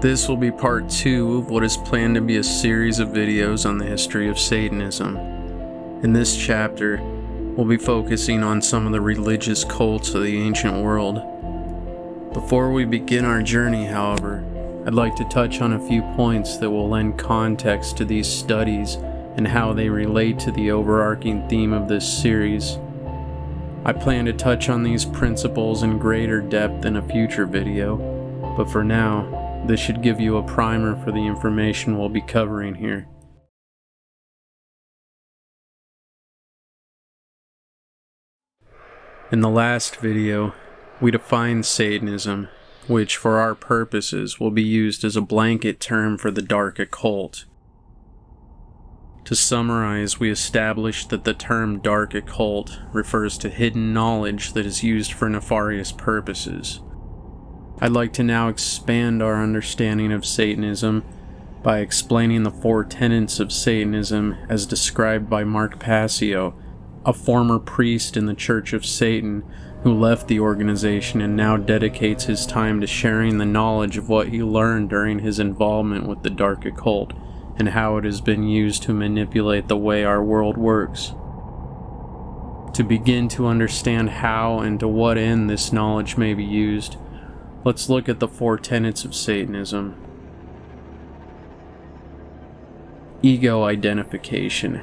This will be part 2 of what is planned to be a series of videos on the history of Satanism. In this chapter, we'll be focusing on some of the religious cults of the ancient world. Before we begin our journey, however, I'd like to touch on a few points that will lend context to these studies and how they relate to the overarching theme of this series. I plan to touch on these principles in greater depth in a future video, but for now, this should give you a primer for the information we'll be covering here. In the last video, we defined Satanism, which for our purposes will be used as a blanket term for the dark occult. To summarize, we established that the term dark occult refers to hidden knowledge that is used for nefarious purposes. I'd like to now expand our understanding of Satanism by explaining the 4 tenets of Satanism as described by Mark Passio, a former priest in the Church of Satan who left the organization and now dedicates his time to sharing the knowledge of what he learned during his involvement with the dark occult and how it has been used to manipulate the way our world works. To begin to understand how and to what end this knowledge may be used, let's look at the 4 tenets of Satanism. Ego identification.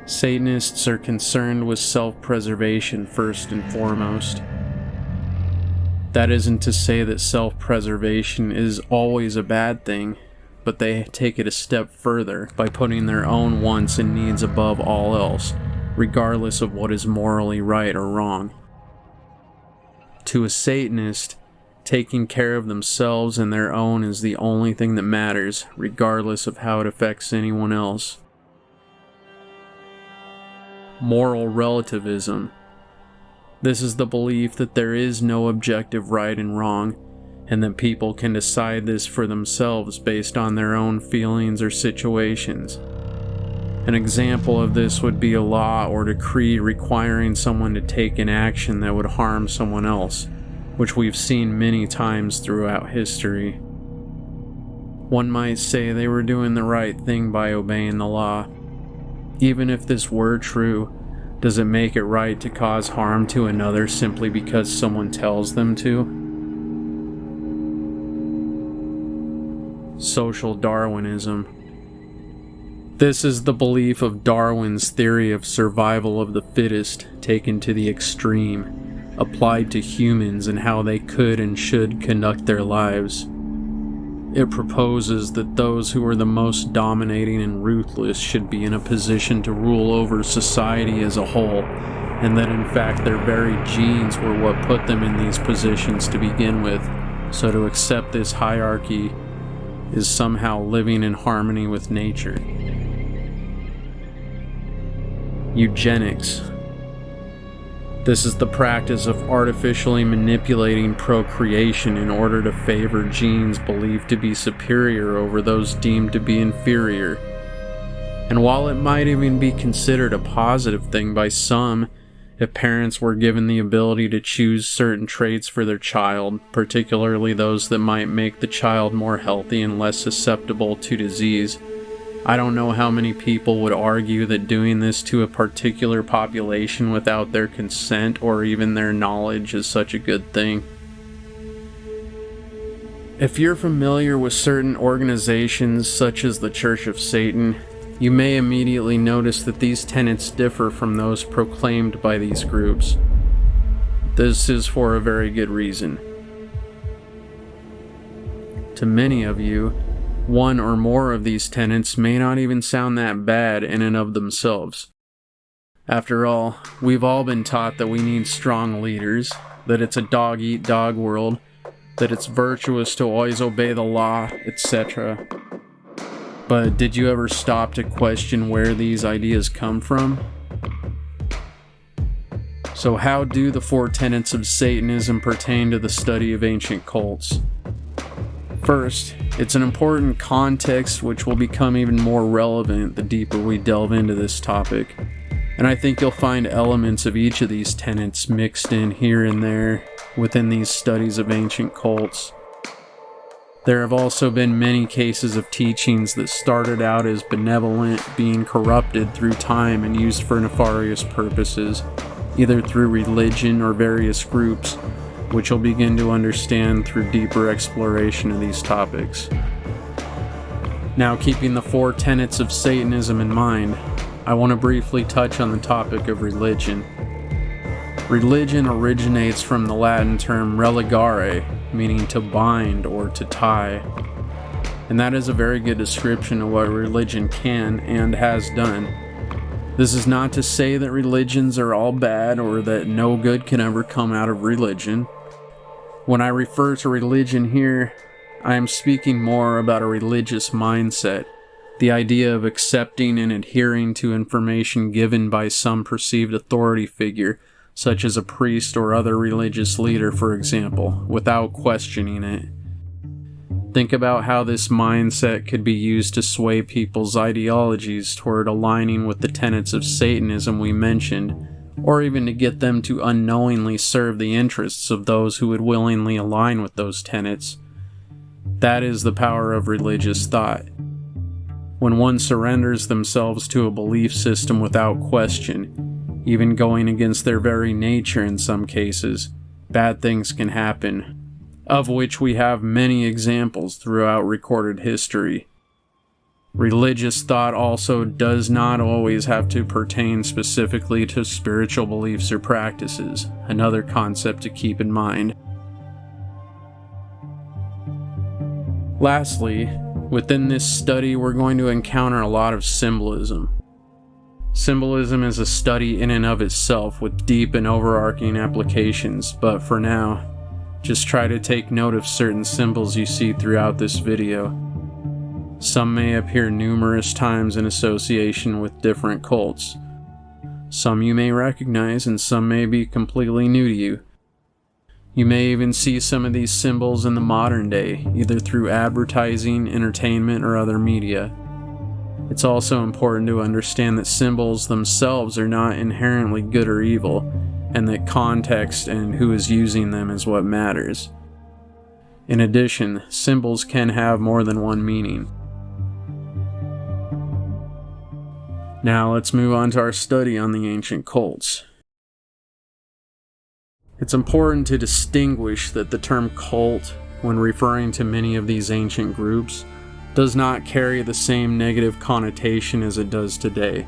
Satanists are concerned with self-preservation first and foremost. That isn't to say that self-preservation is always a bad thing, but they take it a step further by putting their own wants and needs above all else, regardless of what is morally right or wrong. To a Satanist, taking care of themselves and their own is the only thing that matters, regardless of how it affects anyone else. Moral relativism. This is the belief that there is no objective right and wrong, and that people can decide this for themselves based on their own feelings or situations. An example of this would be a law or decree requiring someone to take an action that would harm someone else, which we've seen many times throughout history. One might say they were doing the right thing by obeying the law. Even if this were true, does it make it right to cause harm to another simply because someone tells them to? Social Darwinism. This is the belief of Darwin's theory of survival of the fittest taken to the extreme, applied to humans and how they could and should conduct their lives. It proposes that those who are the most dominating and ruthless should be in a position to rule over society as a whole, and that in fact their very genes were what put them in these positions to begin with, so to accept this hierarchy is somehow living in harmony with nature. Eugenics. This is the practice of artificially manipulating procreation in order to favor genes believed to be superior over those deemed to be inferior. And while it might even be considered a positive thing by some, if parents were given the ability to choose certain traits for their child, particularly those that might make the child more healthy and less susceptible to disease, I don't know how many people would argue that doing this to a particular population without their consent or even their knowledge is such a good thing. If you're familiar with certain organizations such as the Church of Satan, you may immediately notice that these tenets differ from those proclaimed by these groups. This is for a very good reason. To many of you, one or more of these tenets may not even sound that bad in and of themselves. After all, we've all been taught that we need strong leaders, that it's a dog-eat-dog world, that it's virtuous to always obey the law, etc. But did you ever stop to question where these ideas come from? So how do the 4 tenets of Satanism pertain to the study of ancient cults? First, it's an important context which will become even more relevant the deeper we delve into this topic, and I think you'll find elements of each of these tenets mixed in here and there within these studies of ancient cults. There have also been many cases of teachings that started out as benevolent, being corrupted through time and used for nefarious purposes, either through religion or various groups, which you'll begin to understand through deeper exploration of these topics. Now, keeping the 4 tenets of Satanism in mind, I want to briefly touch on the topic of religion. Religion originates from the Latin term religare, meaning to bind or to tie. And that is a very good description of what religion can and has done. This is not to say that religions are all bad or that no good can ever come out of religion. When I refer to religion here, I am speaking more about a religious mindset, the idea of accepting and adhering to information given by some perceived authority figure, such as a priest or other religious leader, for example, without questioning it. Think about how this mindset could be used to sway people's ideologies toward aligning with the tenets of Satanism we mentioned, or even to get them to unknowingly serve the interests of those who would willingly align with those tenets. That is the power of religious thought. When one surrenders themselves to a belief system without question, even going against their very nature in some cases, bad things can happen, of which we have many examples throughout recorded history. Religious thought also does not always have to pertain specifically to spiritual beliefs or practices, another concept to keep in mind. Lastly, within this study we're going to encounter a lot of symbolism. Symbolism is a study in and of itself with deep and overarching applications, but for now, just try to take note of certain symbols you see throughout this video. Some may appear numerous times in association with different cults. Some you may recognize and some may be completely new to you. You may even see some of these symbols in the modern day, either through advertising, entertainment, or other media. It's also important to understand that symbols themselves are not inherently good or evil, and that context and who is using them is what matters. In addition, symbols can have more than one meaning. Now let's move on to our study on the ancient cults. It's important to distinguish that the term cult, when referring to many of these ancient groups, does not carry the same negative connotation as it does today.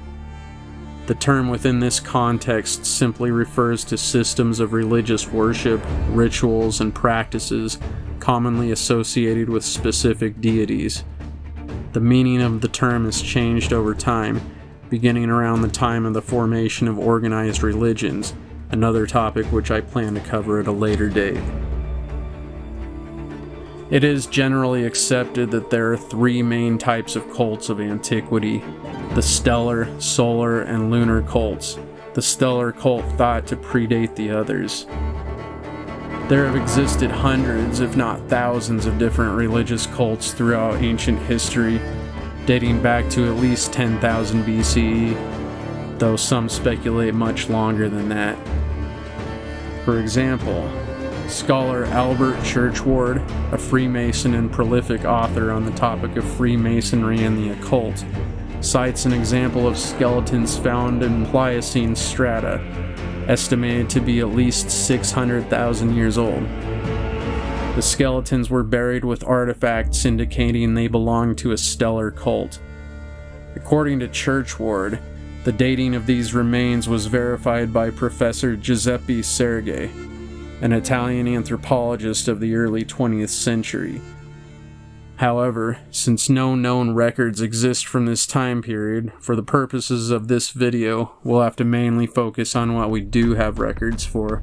The term within this context simply refers to systems of religious worship, rituals, and practices commonly associated with specific deities. The meaning of the term has changed over time, beginning around the time of the formation of organized religions, another topic which I plan to cover at a later date. It is generally accepted that there are 3 main types of cults of antiquity: the stellar, solar, and lunar cults, the stellar cult thought to predate the others. There have existed hundreds, if not thousands, of different religious cults throughout ancient history, dating back to at least 10,000 BCE, though some speculate much longer than that. For example, scholar Albert Churchward, a Freemason and prolific author on the topic of Freemasonry and the occult, cites an example of skeletons found in Pliocene strata, estimated to be at least 600,000 years old. The skeletons were buried with artifacts indicating they belonged to a stellar cult. According to Churchward, the dating of these remains was verified by Professor Giuseppe Sergei, an Italian anthropologist of the early 20th century. However, since no known records exist from this time period, for the purposes of this video, we'll have to mainly focus on what we do have records for.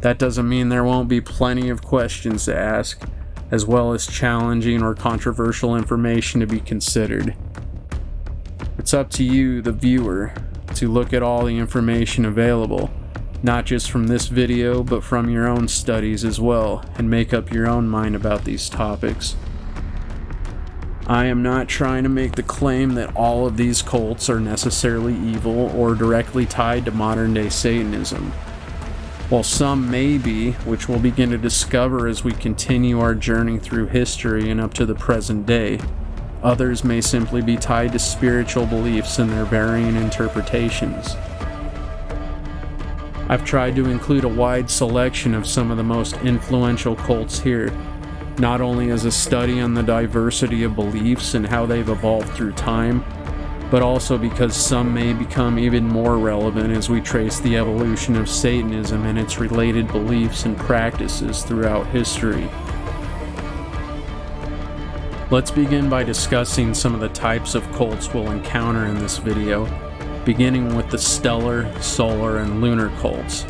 That doesn't mean there won't be plenty of questions to ask, as well as challenging or controversial information to be considered. It's up to you, the viewer, to look at all the information available, not just from this video, but from your own studies as well, and make up your own mind about these topics. I am not trying to make the claim that all of these cults are necessarily evil or directly tied to modern-day Satanism. while some may be, which we'll begin to discover as we continue our journey through history and up to the present day. Others may simply be tied to spiritual beliefs and their varying interpretations. I've tried to include a wide selection of some of the most influential cults here, not only as a study on the diversity of beliefs and how they've evolved through time, but also because some may become even more relevant as we trace the evolution of Satanism and its related beliefs and practices throughout history. Let's begin by discussing some of the types of cults we'll encounter in this video, beginning with the stellar, solar, and lunar cults.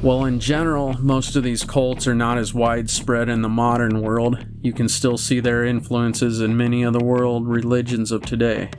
While in general, most of these cults are not as widespread in the modern world, you can still see their influences in many of the world religions of today.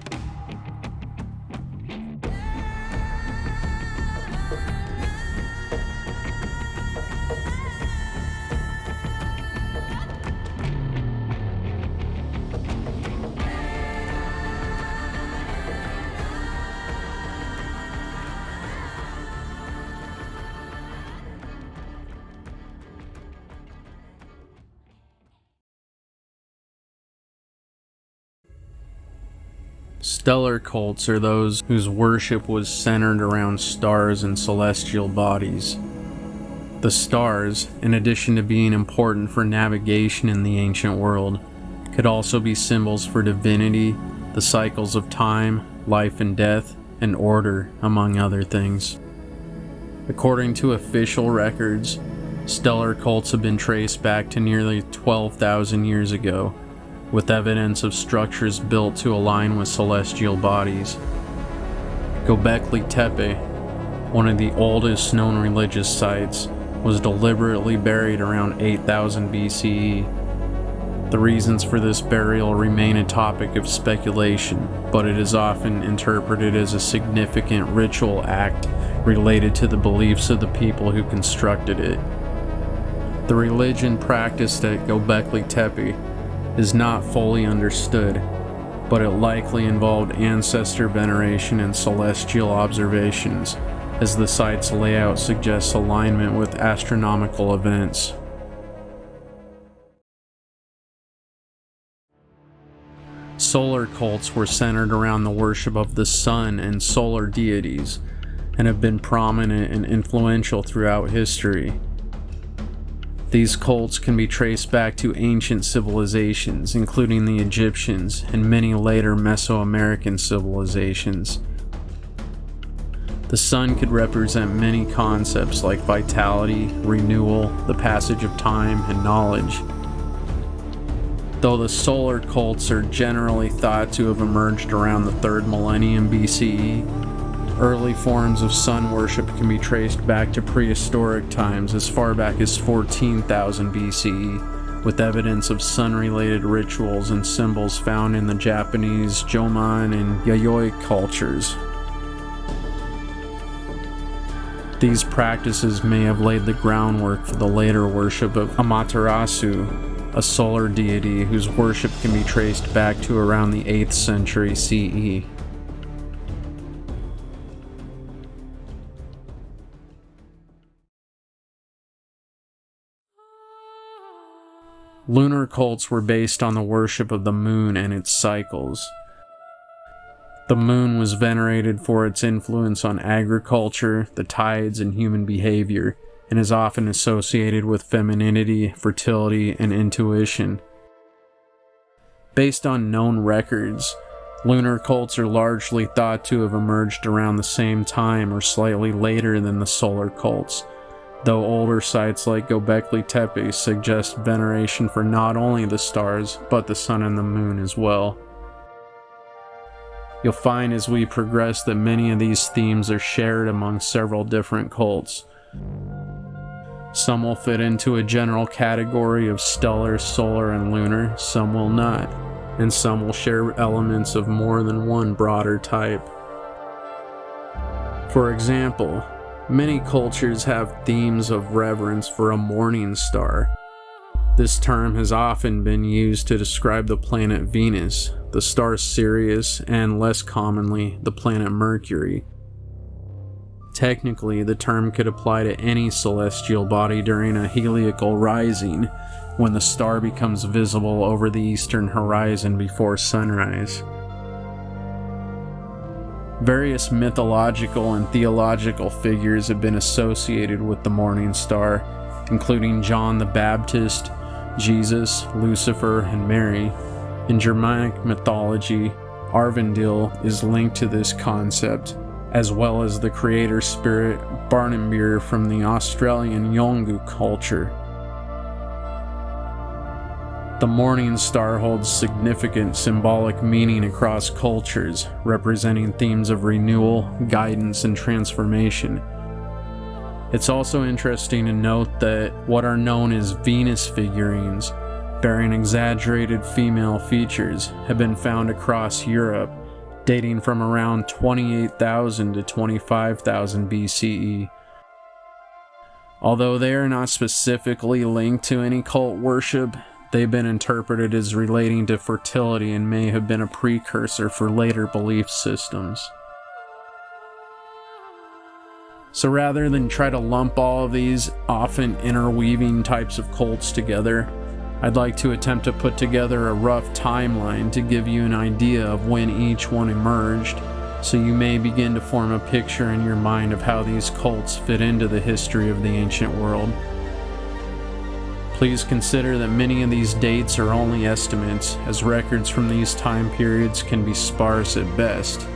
Stellar cults are those whose worship was centered around stars and celestial bodies. The stars, in addition to being important for navigation in the ancient world, could also be symbols for divinity, the cycles of time, life and death, and order, among other things. According to official records, stellar cults have been traced back to nearly 12,000 years ago, with evidence of structures built to align with celestial bodies. Göbekli Tepe, one of the oldest known religious sites, was deliberately buried around 8000 BCE. The reasons for this burial remain a topic of speculation, but it is often interpreted as a significant ritual act related to the beliefs of the people who constructed it. The religion practiced at Göbekli Tepe is not fully understood, but it likely involved ancestor veneration and celestial observations, as the site's layout suggests alignment with astronomical events. Solar cults were centered around the worship of the sun and solar deities, and have been prominent and influential throughout history. These cults can be traced back to ancient civilizations, including the Egyptians and many later Mesoamerican civilizations. The sun could represent many concepts like vitality, renewal, the passage of time, and knowledge. Though the solar cults are generally thought to have emerged around the 3rd millennium BCE, early forms of sun worship can be traced back to prehistoric times as far back as 14,000 BCE, with evidence of sun-related rituals and symbols found in the Japanese Jomon and Yayoi cultures. These practices may have laid the groundwork for the later worship of Amaterasu, a solar deity whose worship can be traced back to around the 8th century CE. Lunar cults were based on the worship of the moon and its cycles. The moon was venerated for its influence on agriculture, the tides, and human behavior, and is often associated with femininity, fertility, and intuition. Based on known records, lunar cults are largely thought to have emerged around the same time or slightly later than the solar cults, though older sites like Göbekli Tepe suggest veneration for not only the stars, but the sun and the moon as well. You'll find as we progress that many of these themes are shared among several different cults. Some will fit into a general category of stellar, solar, and lunar, some will not, and some will share elements of more than one broader type. For example, many cultures have themes of reverence for a morning star. This term has often been used to describe the planet Venus, the star Sirius, and less commonly, the planet Mercury. Technically, the term could apply to any celestial body during a heliacal rising, when the star becomes visible over the eastern horizon before sunrise. Various mythological and theological figures have been associated with the morning star, including John the Baptist, Jesus, Lucifer, and Mary. In Germanic mythology, Arvandil is linked to this concept, as well as the creator spirit Barnambir from the Australian Yolngu culture. The morning star holds significant symbolic meaning across cultures, representing themes of renewal, guidance, and transformation. It's also interesting to note that what are known as Venus figurines, bearing exaggerated female features, have been found across Europe, dating from around 28,000 to 25,000 BCE. Although they are not specifically linked to any cult worship, they've been interpreted as relating to fertility and may have been a precursor for later belief systems. So rather than try to lump all of these often interweaving types of cults together, I'd like to attempt to put together a rough timeline to give you an idea of when each one emerged, so you may begin to form a picture in your mind of how these cults fit into the history of the ancient world. Please consider that many of these dates are only estimates, as records from these time periods can be sparse at best.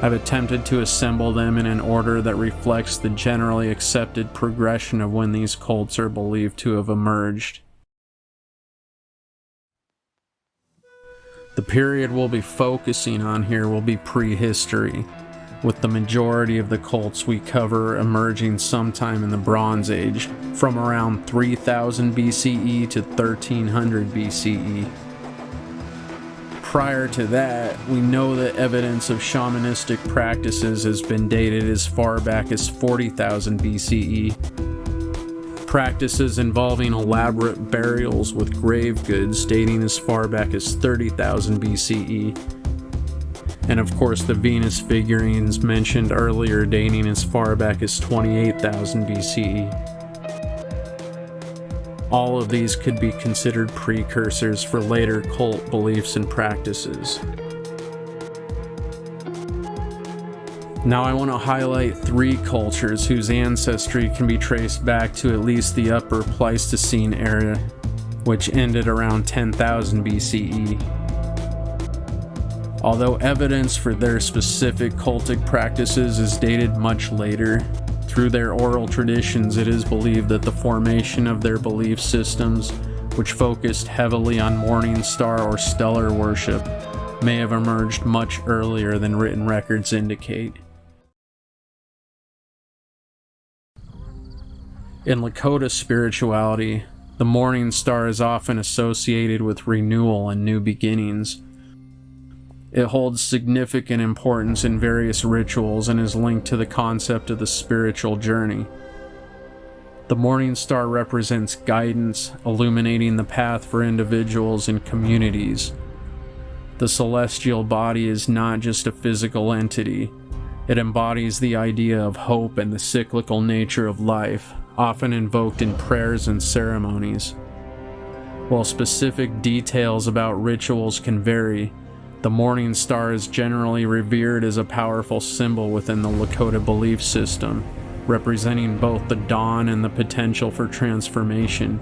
I've attempted to assemble them in an order that reflects the generally accepted progression of when these cults are believed to have emerged. The period we'll be focusing on here will be prehistory, with the majority of the cults we cover emerging sometime in the Bronze Age, from around 3000 BCE to 1300 BCE. Prior to that, we know that evidence of shamanistic practices has been dated as far back as 40,000 BCE. Practices involving elaborate burials with grave goods dating as far back as 30,000 BCE. And of course the Venus figurines mentioned earlier dating as far back as 28,000 BCE. All of these could be considered precursors for later cult beliefs and practices. Now I want to highlight three cultures whose ancestry can be traced back to at least the Upper Pleistocene era, which ended around 10,000 BCE. Although evidence for their specific cultic practices is dated much later, through their oral traditions it is believed that the formation of their belief systems, which focused heavily on morning star or stellar worship, may have emerged much earlier than written records indicate. In Lakota spirituality, the morning star is often associated with renewal and new beginnings. It holds significant importance in various rituals and is linked to the concept of the spiritual journey. The morning star represents guidance, illuminating the path for individuals and communities. The celestial body is not just a physical entity. It embodies the idea of hope and the cyclical nature of life, often invoked in prayers and ceremonies. While specific details about rituals can vary, the morning star is generally revered as a powerful symbol within the Lakota belief system, representing both the dawn and the potential for transformation.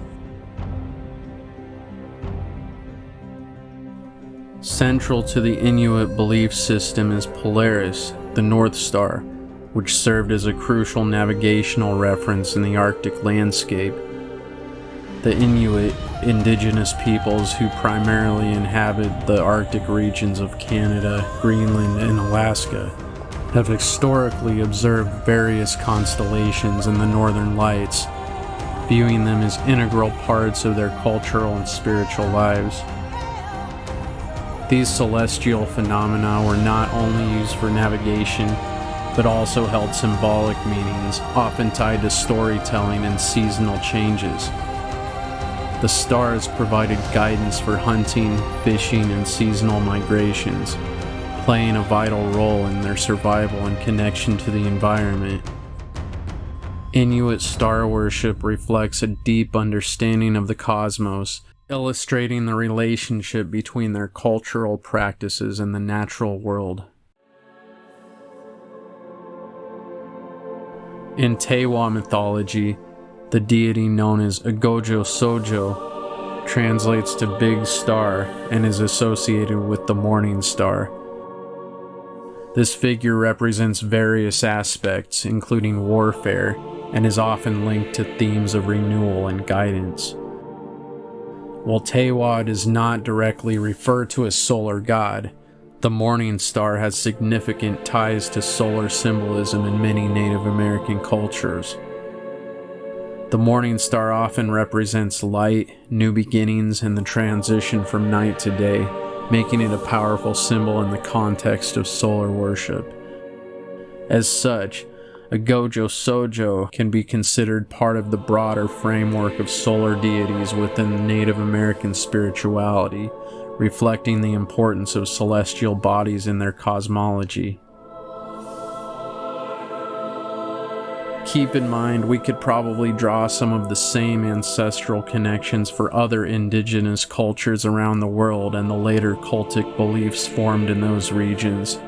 Central to the Inuit belief system is Polaris, the North Star, which served as a crucial navigational reference in the Arctic landscape. The Inuit, indigenous peoples who primarily inhabit the Arctic regions of Canada, Greenland, and Alaska, have historically observed various constellations in the Northern Lights, viewing them as integral parts of their cultural and spiritual lives. These celestial phenomena were not only used for navigation, but also held symbolic meanings, often tied to storytelling and seasonal changes. The stars provided guidance for hunting, fishing, and seasonal migrations, playing a vital role in their survival and connection to the environment. Inuit star worship reflects a deep understanding of the cosmos, illustrating the relationship between their cultural practices and the natural world. In Tewa mythology, the deity known as Agojo Sojo translates to big star and is associated with the morning star. This figure represents various aspects, including warfare, and is often linked to themes of renewal and guidance. While Tewa does not directly refer to a solar god, the morning star has significant ties to solar symbolism in many Native American cultures. The morning star often represents light, new beginnings, and the transition from night to day, making it a powerful symbol in the context of solar worship. As such, Agojo Sojo can be considered part of the broader framework of solar deities within Native American spirituality, reflecting the importance of celestial bodies in their cosmology. Keep in mind, we could probably draw some of the same ancestral connections for other indigenous cultures around the world and the later cultic beliefs formed in those regions.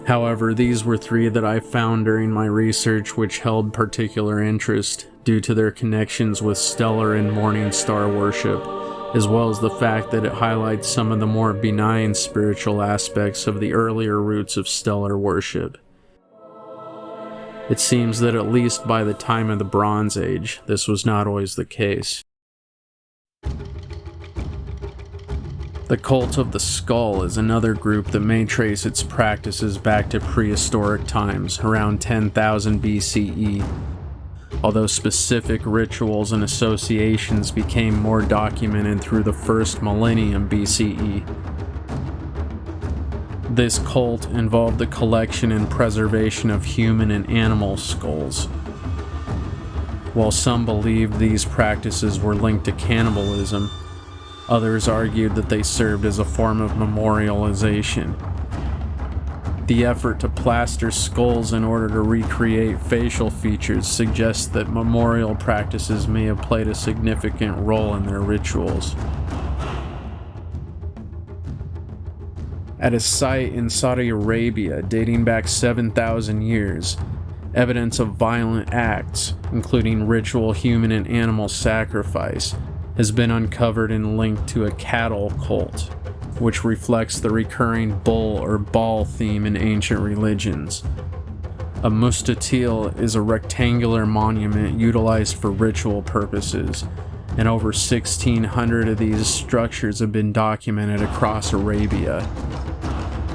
However, these were three that I found during my research which held particular interest due to their connections with stellar and morning star worship, as well as the fact that it highlights some of the more benign spiritual aspects of the earlier roots of stellar worship. It seems that at least by the time of the Bronze Age, this was not always the case. The cult of the skull is another group that may trace its practices back to prehistoric times, around 10,000 BCE, although specific rituals and associations became more documented through the first millennium BCE. This cult involved the collection and preservation of human and animal skulls. While some believed these practices were linked to cannibalism, others argued that they served as a form of memorialization. The effort to plaster skulls in order to recreate facial features suggests that memorial practices may have played a significant role in their rituals. At a site in Saudi Arabia dating back 7,000 years, evidence of violent acts, including ritual human and animal sacrifice, has been uncovered and linked to a cattle cult, which reflects the recurring bull or Baal theme in ancient religions. A Mustatil is a rectangular monument utilized for ritual purposes, and over 1,600 of these structures have been documented across Arabia.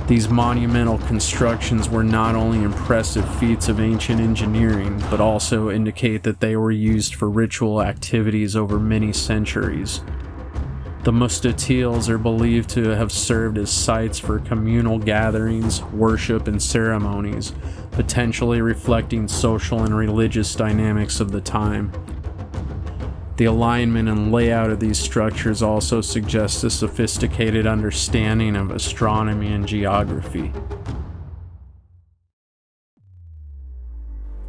These monumental constructions were not only impressive feats of ancient engineering, but also indicate that they were used for ritual activities over many centuries. The Mustatils are believed to have served as sites for communal gatherings, worship, and ceremonies, potentially reflecting social and religious dynamics of the time. The alignment and layout of these structures also suggests a sophisticated understanding of astronomy and geography.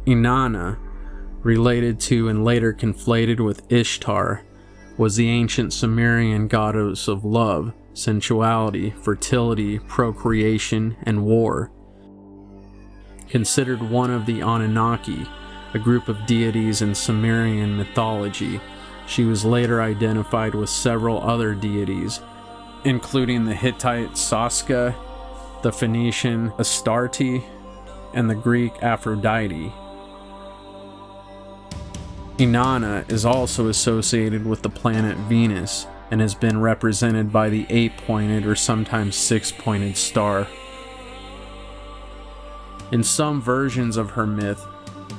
Inanna, related to and later conflated with Ishtar, was the ancient Sumerian goddess of love, sensuality, fertility, procreation, and war. Considered one of the Anunnaki, a group of deities in Sumerian mythology, she was later identified with several other deities, including the Hittite Saska, the Phoenician Astarte, and the Greek Aphrodite. Inanna is also associated with the planet Venus and has been represented by the 8-pointed or sometimes 6-pointed star. In some versions of her myth,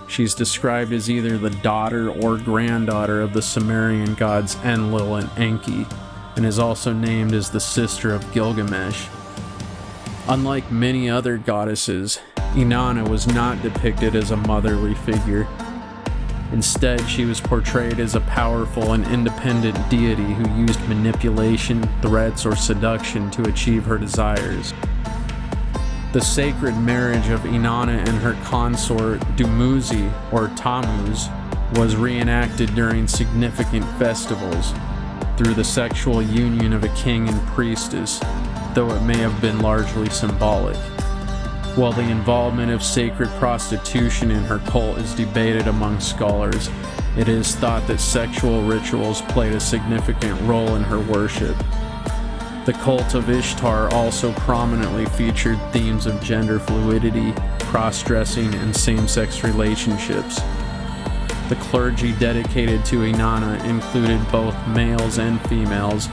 she's described as either the daughter or granddaughter of the Sumerian gods Enlil and Enki, and is also named as the sister of Gilgamesh. Unlike many other goddesses, Inanna was not depicted as a motherly figure. Instead, she was portrayed as a powerful and independent deity who used manipulation, threats, or seduction to achieve her desires. The sacred marriage of Inanna and her consort Dumuzi, or Tammuz, was reenacted during significant festivals through the sexual union of a king and priestess, though it may have been largely symbolic. While the involvement of sacred prostitution in her cult is debated among scholars, it is thought that sexual rituals played a significant role in her worship. The cult of Ishtar also prominently featured themes of gender fluidity, cross-dressing, and same-sex relationships. The clergy dedicated to Inanna included both males and females,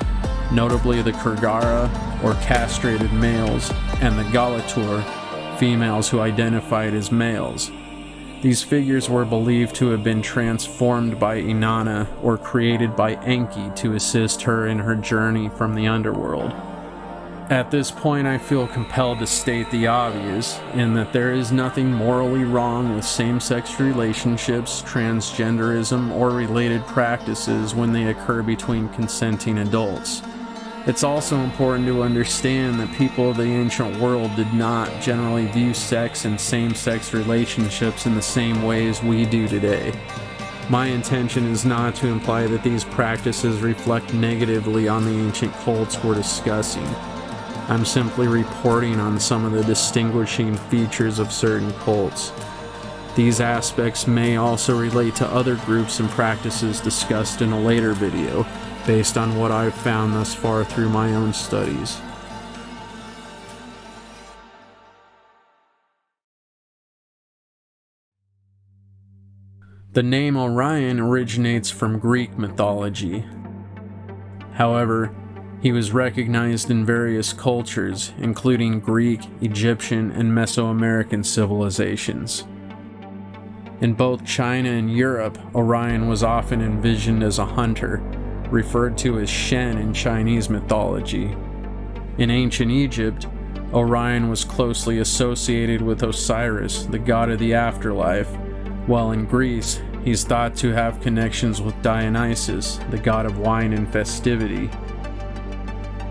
notably the Kurgara, or castrated males, and the Galatur, females who identified as males. These figures were believed to have been transformed by Inanna or created by Enki to assist her in her journey from the underworld. At this point, I feel compelled to state the obvious, in that there is nothing morally wrong with same-sex relationships, transgenderism, or related practices when they occur between consenting adults. It's also important to understand that people of the ancient world did not generally view sex and same-sex relationships in the same ways we do today. My intention is not to imply that these practices reflect negatively on the ancient cults we're discussing. I'm simply reporting on some of the distinguishing features of certain cults. These aspects may also relate to other groups and practices discussed in a later video, based on what I've found thus far through my own studies. The name Orion originates from Greek mythology. However, he was recognized in various cultures, including Greek, Egyptian, and Mesoamerican civilizations. In both China and Europe, Orion was often envisioned as a hunter, referred to as Shen in Chinese mythology. In ancient Egypt, Orion was closely associated with Osiris, the god of the afterlife, while in Greece, he's thought to have connections with Dionysus, the god of wine and festivity.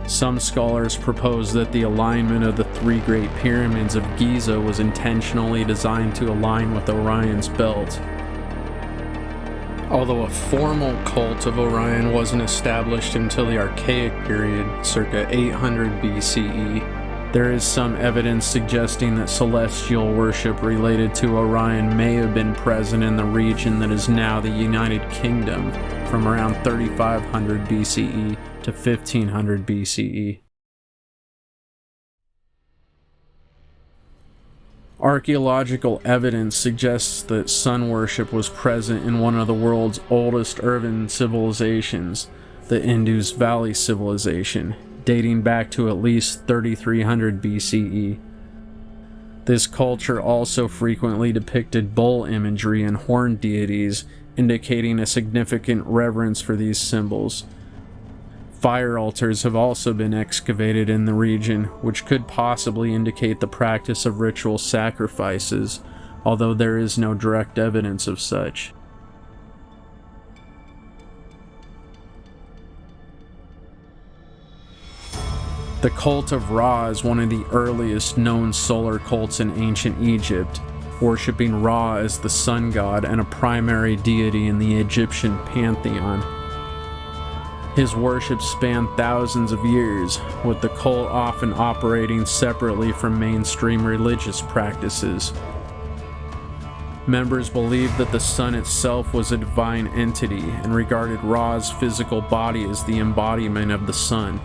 Some scholars propose that the alignment of the three great pyramids of Giza was intentionally designed to align with Orion's belt. Although a formal cult of Orion wasn't established until the Archaic period, circa 800 BCE, there is some evidence suggesting that celestial worship related to Orion may have been present in the region that is now the United Kingdom from around 3500 BCE to 1500 BCE. Archaeological evidence suggests that sun worship was present in one of the world's oldest urban civilizations, the Indus Valley Civilization, dating back to at least 3300 BCE. This culture also frequently depicted bull imagery and horned deities, indicating a significant reverence for these symbols. Fire altars have also been excavated in the region, which could possibly indicate the practice of ritual sacrifices, although there is no direct evidence of such. The cult of Ra is one of the earliest known solar cults in ancient Egypt, worshipping Ra as the sun god and a primary deity in the Egyptian pantheon. His worship spanned thousands of years, with the cult often operating separately from mainstream religious practices. Members believed that the sun itself was a divine entity and regarded Ra's physical body as the embodiment of the sun.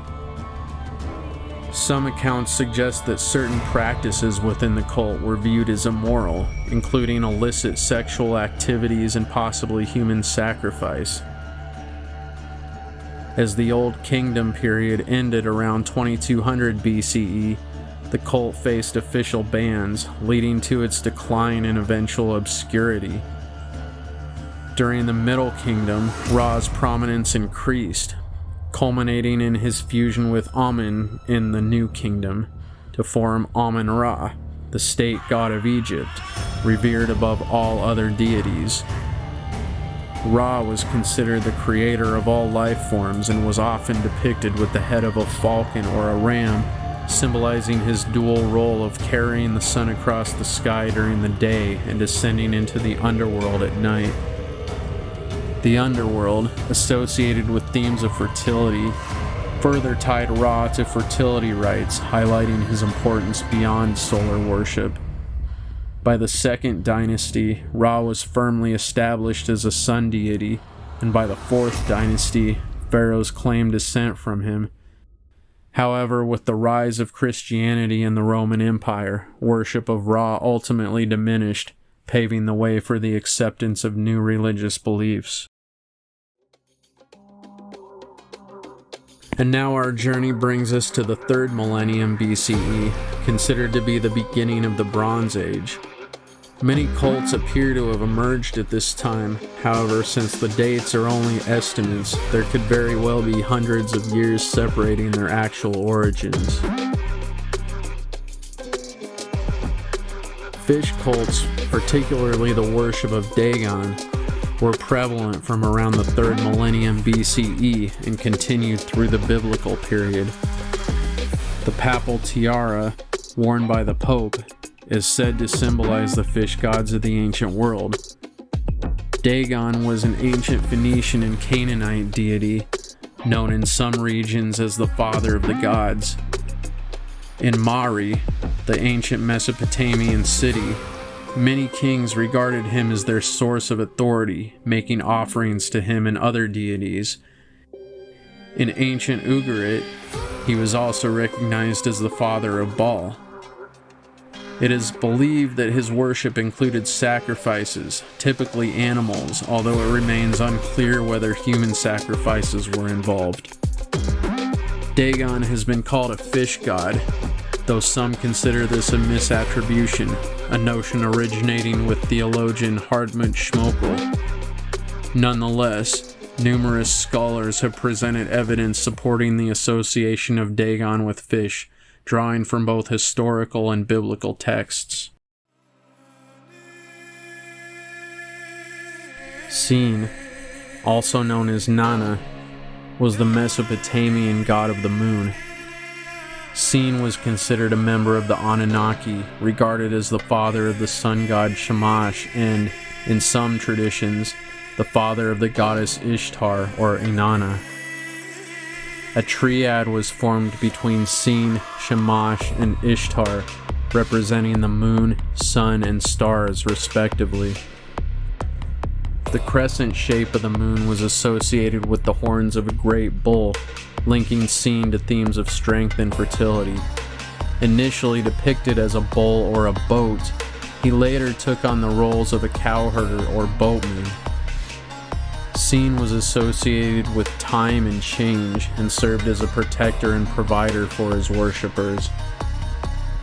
Some accounts suggest that certain practices within the cult were viewed as immoral, including illicit sexual activities and possibly human sacrifice. As the Old Kingdom period ended around 2200 BCE, the cult faced official bans, leading to its decline and eventual obscurity. During the Middle Kingdom, Ra's prominence increased, culminating in his fusion with Amun in the New Kingdom to form Amun-Ra, the state god of Egypt, revered above all other deities. Ra was considered the creator of all life forms and was often depicted with the head of a falcon or a ram, symbolizing his dual role of carrying the sun across the sky during the day and descending into the underworld at night. The underworld, associated with themes of fertility, further tied Ra to fertility rites, highlighting his importance beyond solar worship. By the Second Dynasty, Ra was firmly established as a sun deity, and by the Fourth Dynasty, pharaohs claimed descent from him. However, with the rise of Christianity in the Roman Empire, worship of Ra ultimately diminished, paving the way for the acceptance of new religious beliefs. And now our journey brings us to the 3rd millennium BCE, considered to be the beginning of the Bronze Age. Many cults appear to have emerged at this time. However, since the dates are only estimates, there could very well be hundreds of years separating their actual origins. Fish cults, particularly the worship of Dagon, were prevalent from around the 3rd millennium BCE and continued through the biblical period. The papal tiara, worn by the Pope, is said to symbolize the fish gods of the ancient world. Dagon was an ancient Phoenician and Canaanite deity, known in some regions as the father of the gods. In Mari, the ancient Mesopotamian city, many kings regarded him as their source of authority, making offerings to him and other deities. In ancient Ugarit, he was also recognized as the father of Baal. It is believed that his worship included sacrifices, typically animals, although it remains unclear whether human sacrifices were involved. Dagon has been called a fish god, though some consider this a misattribution, a notion originating with theologian Hartmut Schmokel. Nonetheless, numerous scholars have presented evidence supporting the association of Dagon with fish, drawing from both historical and biblical texts. Sin, also known as Inanna, was the Mesopotamian god of the moon. Sin was considered a member of the Anunnaki, regarded as the father of the sun god Shamash and, in some traditions, the father of the goddess Ishtar or Inanna. A triad was formed between Sin, Shamash, and Ishtar, representing the moon, sun, and stars respectively. The crescent shape of the moon was associated with the horns of a great bull, linking Sin to themes of strength and fertility. Initially depicted as a bull or a boat, he later took on the roles of a cowherder or boatman. Sin was associated with time and change and served as a protector and provider for his worshippers.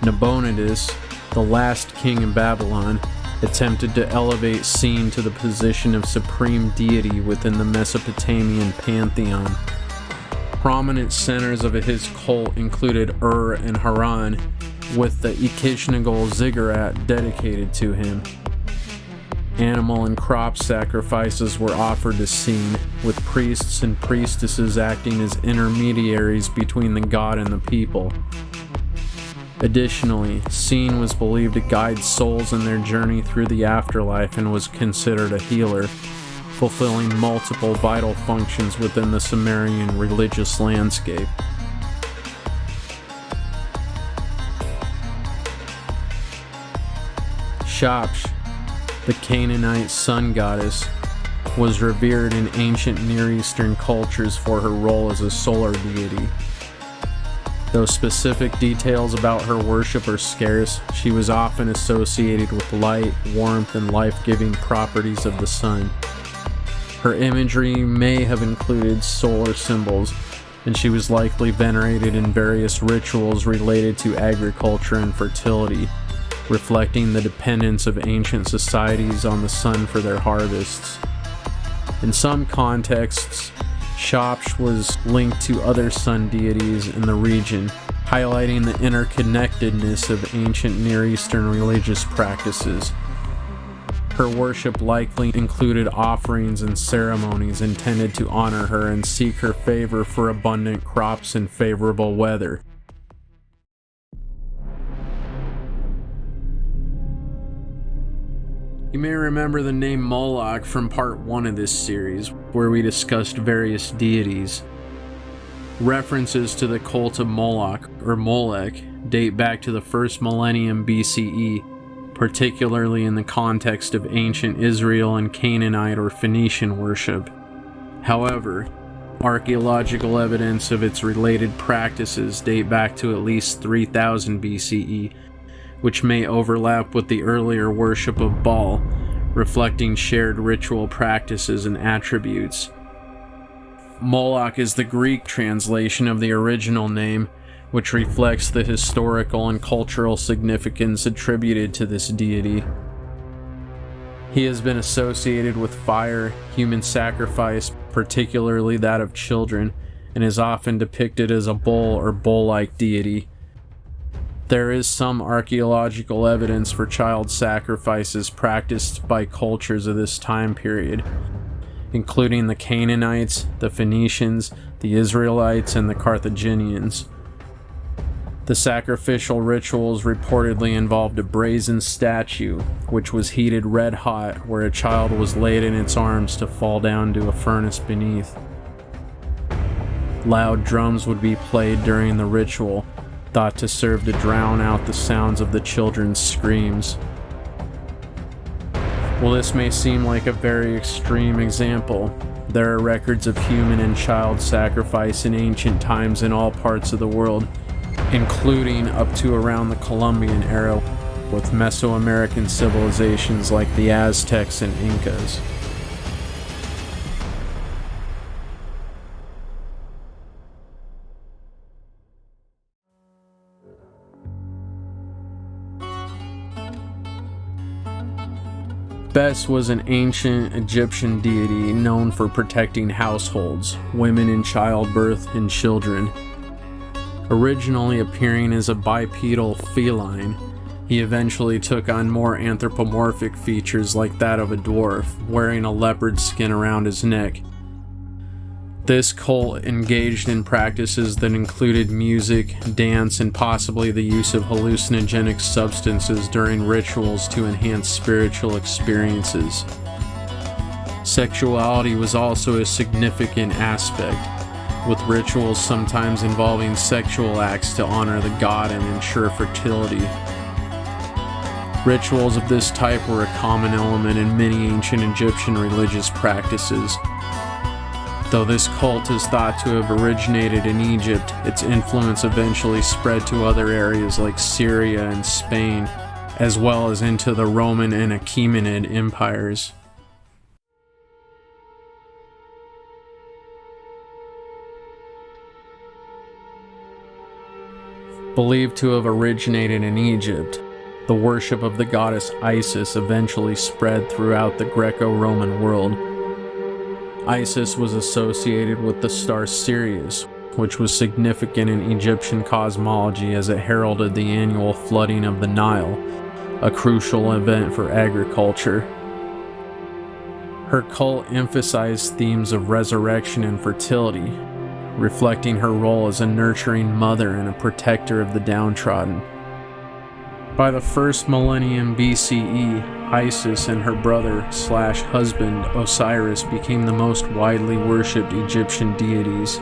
Nabonidus, the last king in Babylon, attempted to elevate Sin to the position of supreme deity within the Mesopotamian pantheon. Prominent centers of his cult included Ur and Haran, with the Ikishnagal ziggurat dedicated to him. Animal and crop sacrifices were offered to Sin, with priests and priestesses acting as intermediaries between the god and the people. Additionally, Sin was believed to guide souls in their journey through the afterlife and was considered a healer, fulfilling multiple vital functions within the Sumerian religious landscape. Shapsh, the Canaanite sun goddess, was revered in ancient Near Eastern cultures for her role as a solar deity. Though specific details about her worship are scarce, she was often associated with light, warmth, and life-giving properties of the sun. Her imagery may have included solar symbols, and she was likely venerated in various rituals related to agriculture and fertility, reflecting the dependence of ancient societies on the sun for their harvests. In some contexts, Shapsh was linked to other sun deities in the region, highlighting the interconnectedness of ancient Near Eastern religious practices. Her worship likely included offerings and ceremonies intended to honor her and seek her favor for abundant crops and favorable weather. You may remember the name Moloch from part 1 of this series, where we discussed various deities. References to the cult of Moloch, or Molech, date back to the first millennium BCE, particularly in the context of ancient Israel and Canaanite or Phoenician worship. However, archaeological evidence of its related practices date back to at least 3000 BCE, which may overlap with the earlier worship of Baal, reflecting shared ritual practices and attributes. Moloch is the Greek translation of the original name, which reflects the historical and cultural significance attributed to this deity. He has been associated with fire, human sacrifice, particularly that of children, and is often depicted as a bull or bull-like deity. There is some archaeological evidence for child sacrifices practiced by cultures of this time period, including the Canaanites, the Phoenicians, the Israelites, and the Carthaginians. The sacrificial rituals reportedly involved a brazen statue, which was heated red hot, where a child was laid in its arms to fall down to a furnace beneath. Loud drums would be played during the ritual, thought to serve to drown out the sounds of the children's screams. While this may seem like a very extreme example, there are records of human and child sacrifice in ancient times in all parts of the world, including up to around the Columbian era, with Mesoamerican civilizations like the Aztecs and Incas. Bes was an ancient Egyptian deity known for protecting households, women in childbirth, and children. Originally appearing as a bipedal feline, he eventually took on more anthropomorphic features like that of a dwarf, wearing a leopard skin around his neck. This cult engaged in practices that included music, dance, and possibly the use of hallucinogenic substances during rituals to enhance spiritual experiences. Sexuality was also a significant aspect, with rituals sometimes involving sexual acts to honor the god and ensure fertility. Rituals of this type were a common element in many ancient Egyptian religious practices. Though this cult is thought to have originated in Egypt, its influence eventually spread to other areas like Syria and Spain, as well as into the Roman and Achaemenid empires. Believed to have originated in Egypt, the worship of the goddess Isis eventually spread throughout the Greco-Roman world. Isis was associated with the star Sirius, which was significant in Egyptian cosmology as it heralded the annual flooding of the Nile, a crucial event for agriculture. Her cult emphasized themes of resurrection and fertility, reflecting her role as a nurturing mother and a protector of the downtrodden. By the first millennium BCE, Isis and her brother/husband Osiris became the most widely worshipped Egyptian deities.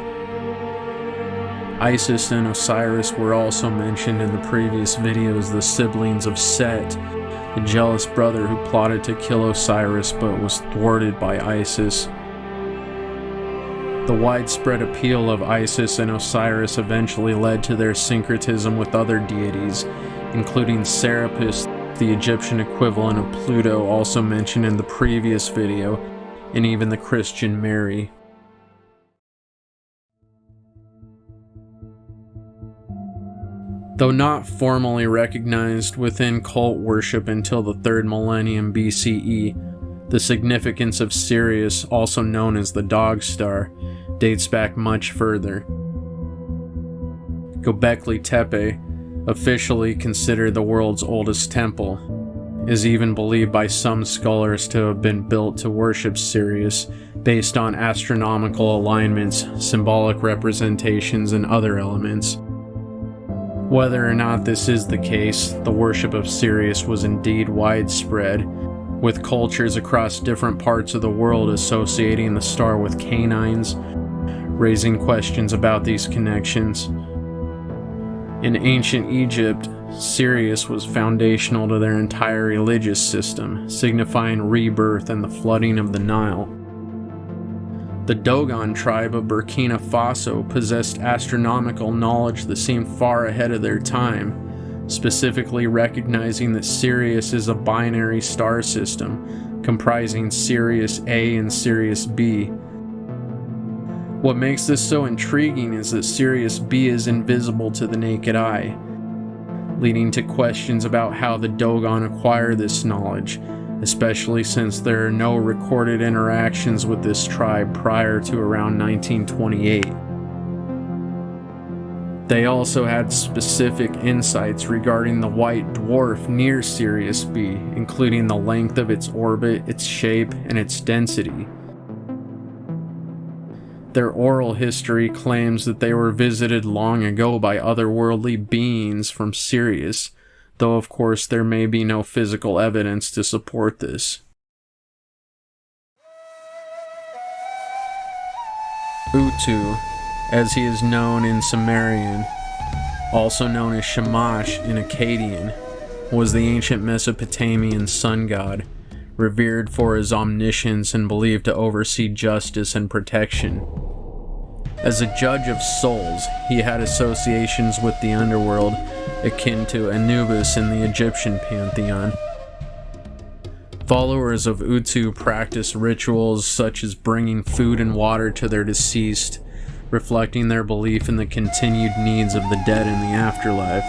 Isis and Osiris were also mentioned in the previous video as the siblings of Set, the jealous brother who plotted to kill Osiris but was thwarted by Isis. The widespread appeal of Isis and Osiris eventually led to their syncretism with other deities, including Serapis, the Egyptian equivalent of Pluto also mentioned in the previous video, and even the Christian Mary. Though not formally recognized within cult worship until the 3rd millennium BCE, the significance of Sirius, also known as the Dog Star, dates back much further. Göbekli Tepe, officially considered the world's oldest temple, is even believed by some scholars to have been built to worship Sirius based on astronomical alignments, symbolic representations, and other elements. Whether or not this is the case, the worship of Sirius was indeed widespread, with cultures across different parts of the world associating the star with canines, raising questions about these connections. In ancient Egypt, Sirius was foundational to their entire religious system, signifying rebirth and the flooding of the Nile. The Dogon tribe of Burkina Faso possessed astronomical knowledge that seemed far ahead of their time, specifically recognizing that Sirius is a binary star system comprising Sirius A and Sirius B. What makes this so intriguing is that Sirius B is invisible to the naked eye, leading to questions about how the Dogon acquire this knowledge, especially since there are no recorded interactions with this tribe prior to around 1928. They also had specific insights regarding the white dwarf near Sirius B, including the length of its orbit, its shape, and its density. Their oral history claims that they were visited long ago by otherworldly beings from Sirius, though of course there may be no physical evidence to support this. Utu, as he is known in Sumerian, also known as Shamash in Akkadian, was the ancient Mesopotamian sun god, revered for his omniscience and believed to oversee justice and protection. As a judge of souls, he had associations with the underworld, akin to Anubis in the Egyptian pantheon. Followers of Utu practice rituals such as bringing food and water to their deceased, reflecting their belief in the continued needs of the dead in the afterlife.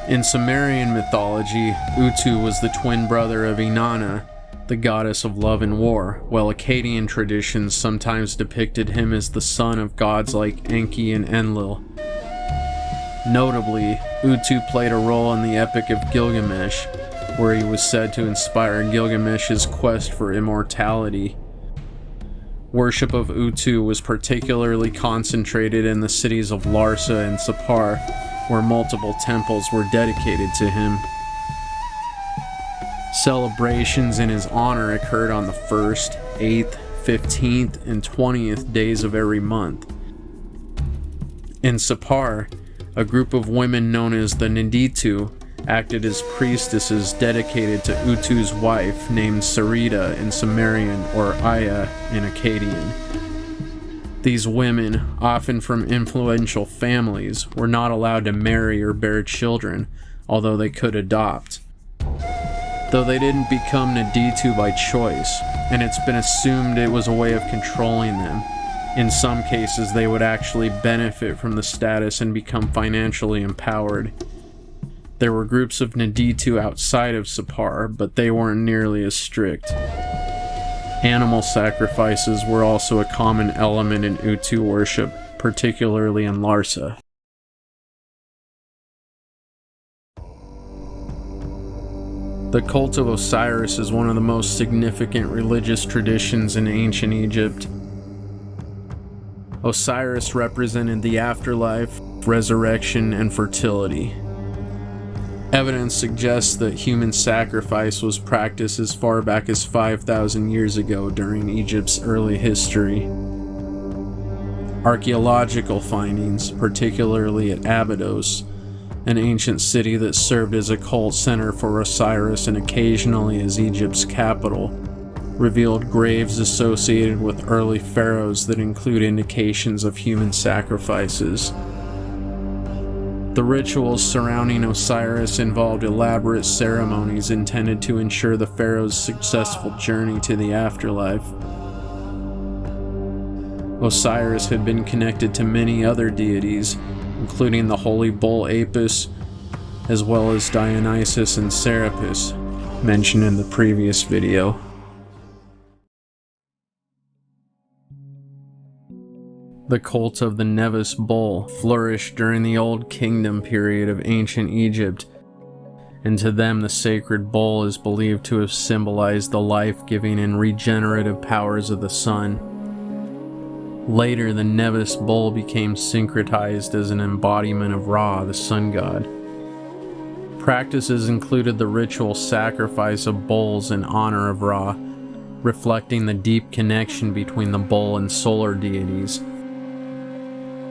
In Sumerian mythology, Utu was the twin brother of Inanna, the goddess of love and war, while Akkadian traditions sometimes depicted him as the son of gods like Enki and Enlil. Notably, Utu played a role in the Epic of Gilgamesh, where he was said to inspire Gilgamesh's quest for immortality. Worship of Utu was particularly concentrated in the cities of Larsa and Sippar, where multiple temples were dedicated to him. Celebrations in his honor occurred on the 1st, 8th, 15th, and 20th days of every month. In Sippar, a group of women known as the Nditu acted as priestesses dedicated to Utu's wife, named Sarita in Sumerian or Aya in Akkadian. These women, often from influential families, were not allowed to marry or bear children, although they could adopt. Though they didn't become Nditu by choice, and it's been assumed it was a way of controlling them. In some cases, they would actually benefit from the status and become financially empowered. There were groups of Nditu outside of Sippar, but they weren't nearly as strict. Animal sacrifices were also a common element in Utu worship, particularly in Larsa. The cult of Osiris is one of the most significant religious traditions in ancient Egypt. Osiris represented the afterlife, resurrection, and fertility. Evidence suggests that human sacrifice was practiced as far back as 5,000 years ago during Egypt's early history. Archaeological findings, particularly at Abydos, an ancient city that served as a cult center for Osiris and occasionally as Egypt's capital, revealed graves associated with early pharaohs that include indications of human sacrifices. The rituals surrounding Osiris involved elaborate ceremonies intended to ensure the pharaoh's successful journey to the afterlife. Osiris had been connected to many other deities, including the holy bull Apis, as well as Dionysus and Serapis, mentioned in the previous video. The cult of the Mnevis bull flourished during the Old Kingdom period of ancient Egypt, and to them the sacred bull is believed to have symbolized the life-giving and regenerative powers of the sun. Later, the Mnevis bull became syncretized as an embodiment of Ra, the sun god. Practices included the ritual sacrifice of bulls in honor of Ra, reflecting the deep connection between the bull and solar deities.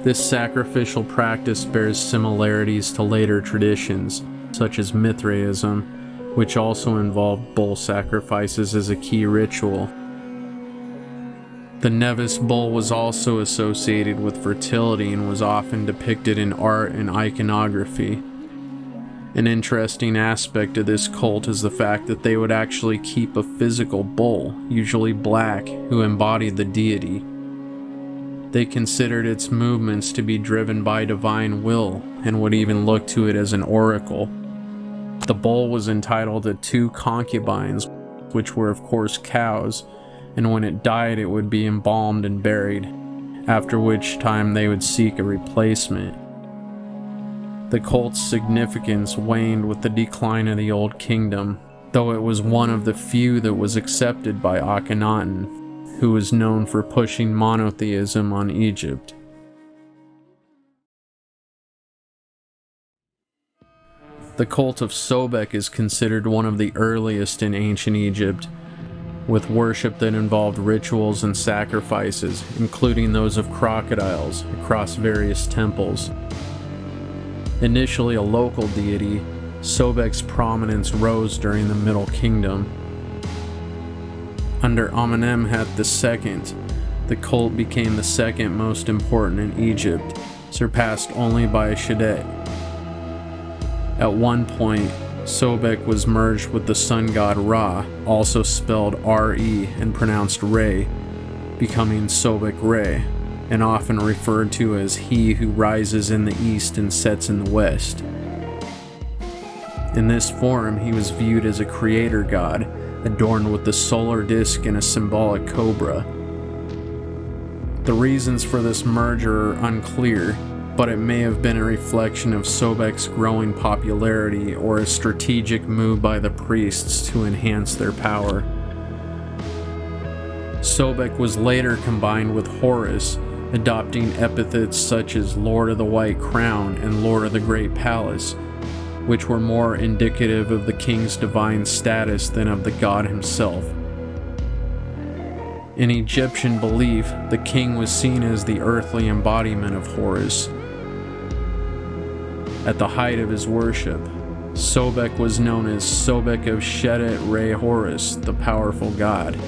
This sacrificial practice bears similarities to later traditions, such as Mithraism, which also involved bull sacrifices as a key ritual. The Mnevis bull was also associated with fertility and was often depicted in art and iconography. An interesting aspect of this cult is the fact that they would actually keep a physical bull, usually black, who embodied the deity. They considered its movements to be driven by divine will and would even look to it as an oracle. The bull was entitled to 2 concubines, which were of course cows, and when it died it would be embalmed and buried, after which time they would seek a replacement. The cult's significance waned with the decline of the Old Kingdom, though it was one of the few that was accepted by Akhenaten, who was known for pushing monotheism on Egypt. The cult of Sobek is considered one of the earliest in ancient Egypt, with worship that involved rituals and sacrifices, including those of crocodiles, across various temples. Initially a local deity, Sobek's prominence rose during the Middle Kingdom. Under Amenemhat II, the cult became the second most important in Egypt, surpassed only by Shedet. At one point, Sobek was merged with the sun god Ra, also spelled R-E and pronounced Re, becoming Sobek Re, and often referred to as he who rises in the east and sets in the west. In this form, he was viewed as a creator god, adorned with the solar disk and a symbolic cobra. The reasons for this merger are unclear, but it may have been a reflection of Sobek's growing popularity or a strategic move by the priests to enhance their power. Sobek was later combined with Horus, adopting epithets such as Lord of the White Crown and Lord of the Great Palace, which were more indicative of the king's divine status than of the god himself. In Egyptian belief, the king was seen as the earthly embodiment of Horus. At the height of his worship, Sobek was known as Sobek of Shedet Re Horus, the powerful god.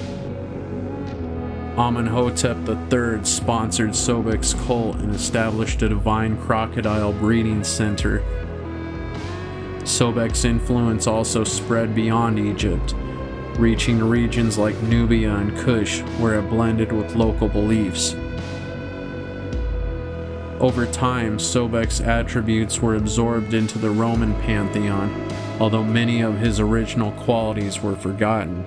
Amenhotep III sponsored Sobek's cult and established a divine crocodile breeding center. Sobek's influence also spread beyond Egypt, reaching regions like Nubia and Kush, where it blended with local beliefs. Over time, Sobek's attributes were absorbed into the Roman pantheon, although many of his original qualities were forgotten.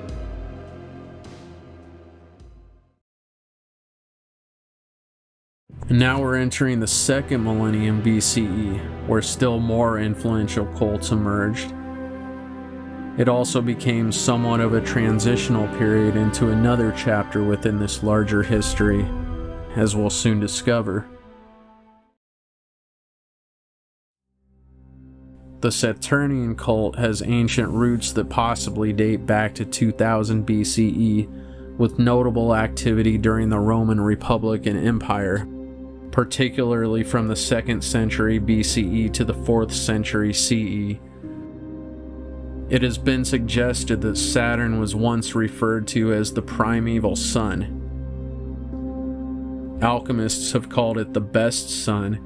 And now we're entering the 2nd millennium BCE, where still more influential cults emerged. It also became somewhat of a transitional period into another chapter within this larger history, as we'll soon discover. The Saturnian cult has ancient roots that possibly date back to 2000 BCE, with notable activity during the Roman Republic and Empire, particularly from the 2nd century BCE to the 4th century CE. It has been suggested that Saturn was once referred to as the primeval sun. Alchemists have called it the best sun,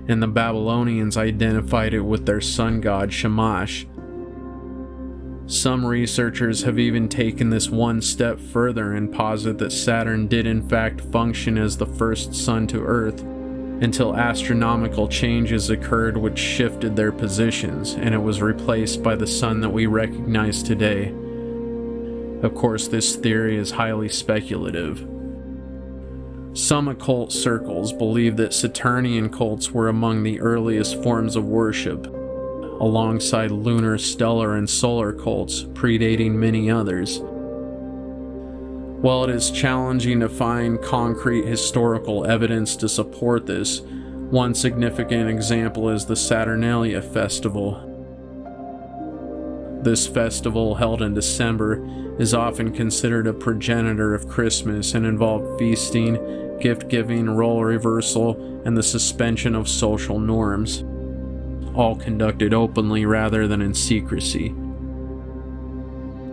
and the Babylonians identified it with their sun god Shamash. Some researchers have even taken this one step further and posit that Saturn did in fact function as the first sun to Earth, until astronomical changes occurred which shifted their positions, and it was replaced by the sun that we recognize today. Of course, this theory is highly speculative. Some occult circles believe that Saturnian cults were among the earliest forms of worship, alongside lunar, stellar, and solar cults, predating many others. While it is challenging to find concrete historical evidence to support this, one significant example is the Saturnalia festival. This festival, held in December, is often considered a progenitor of Christmas and involved feasting, gift-giving, role reversal, and the suspension of social norms, all conducted openly rather than in secrecy.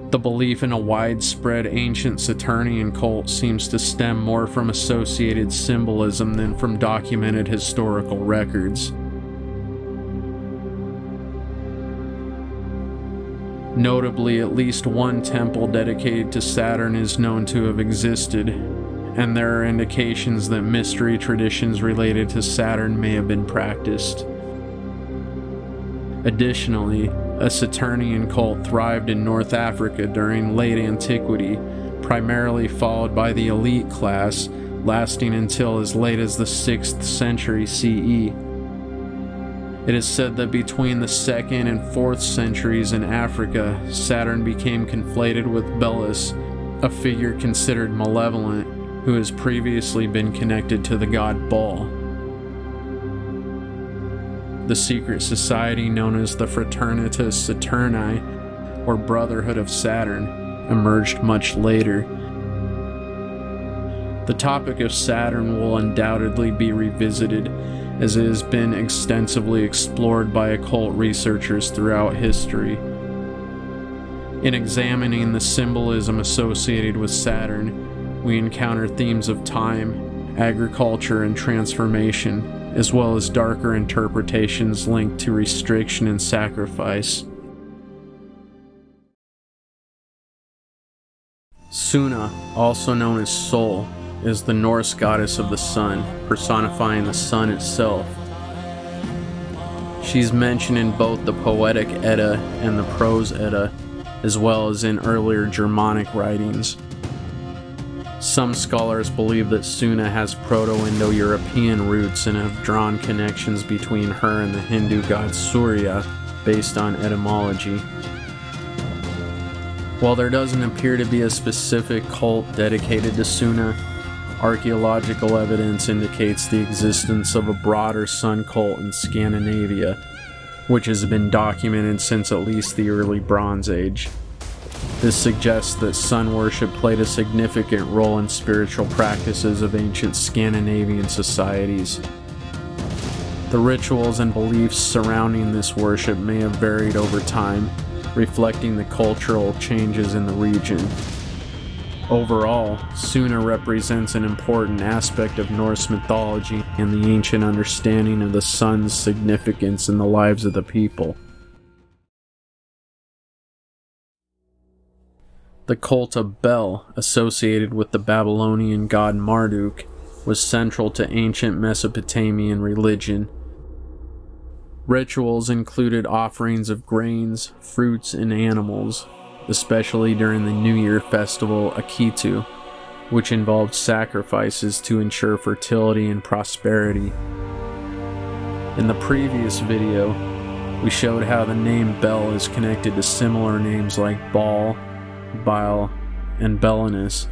The belief in a widespread ancient Saturnian cult seems to stem more from associated symbolism than from documented historical records. Notably, at least one temple dedicated to Saturn is known to have existed, and there are indications that mystery traditions related to Saturn may have been practiced. Additionally, a Saturnian cult thrived in North Africa during late antiquity, primarily followed by the elite class, lasting until as late as the 6th century CE. It is said that between the 2nd and 4th centuries in Africa, Saturn became conflated with Belus, a figure considered malevolent who has previously been connected to the god Baal. The secret society known as the Fraternitas Saturni, or Brotherhood of Saturn, emerged much later. The topic of Saturn will undoubtedly be revisited, as it has been extensively explored by occult researchers throughout history. In examining the symbolism associated with Saturn, we encounter themes of time, agriculture, and transformation, as well as darker interpretations linked to restriction and sacrifice. Suna, also known as Sol, is the Norse goddess of the sun, personifying the sun itself. She's mentioned in both the Poetic Edda and the Prose Edda, as well as in earlier Germanic writings. Some scholars believe that Suna has Proto-Indo-European roots and have drawn connections between her and the Hindu god Surya based on etymology. While there doesn't appear to be a specific cult dedicated to Suna, archaeological evidence indicates the existence of a broader sun cult in Scandinavia, which has been documented since at least the early Bronze Age. This suggests that sun worship played a significant role in spiritual practices of ancient Scandinavian societies. The rituals and beliefs surrounding this worship may have varied over time, reflecting the cultural changes in the region. Overall, Suna represents an important aspect of Norse mythology and the ancient understanding of the sun's significance in the lives of the people. The cult of Bel, associated with the Babylonian god Marduk, was central to ancient Mesopotamian religion. Rituals included offerings of grains, fruits, and animals, especially during the New Year festival Akitu, which involved sacrifices to ensure fertility and prosperity. In the previous video, we showed how the name Bel is connected to similar names like Baal, Baal, and Belinus,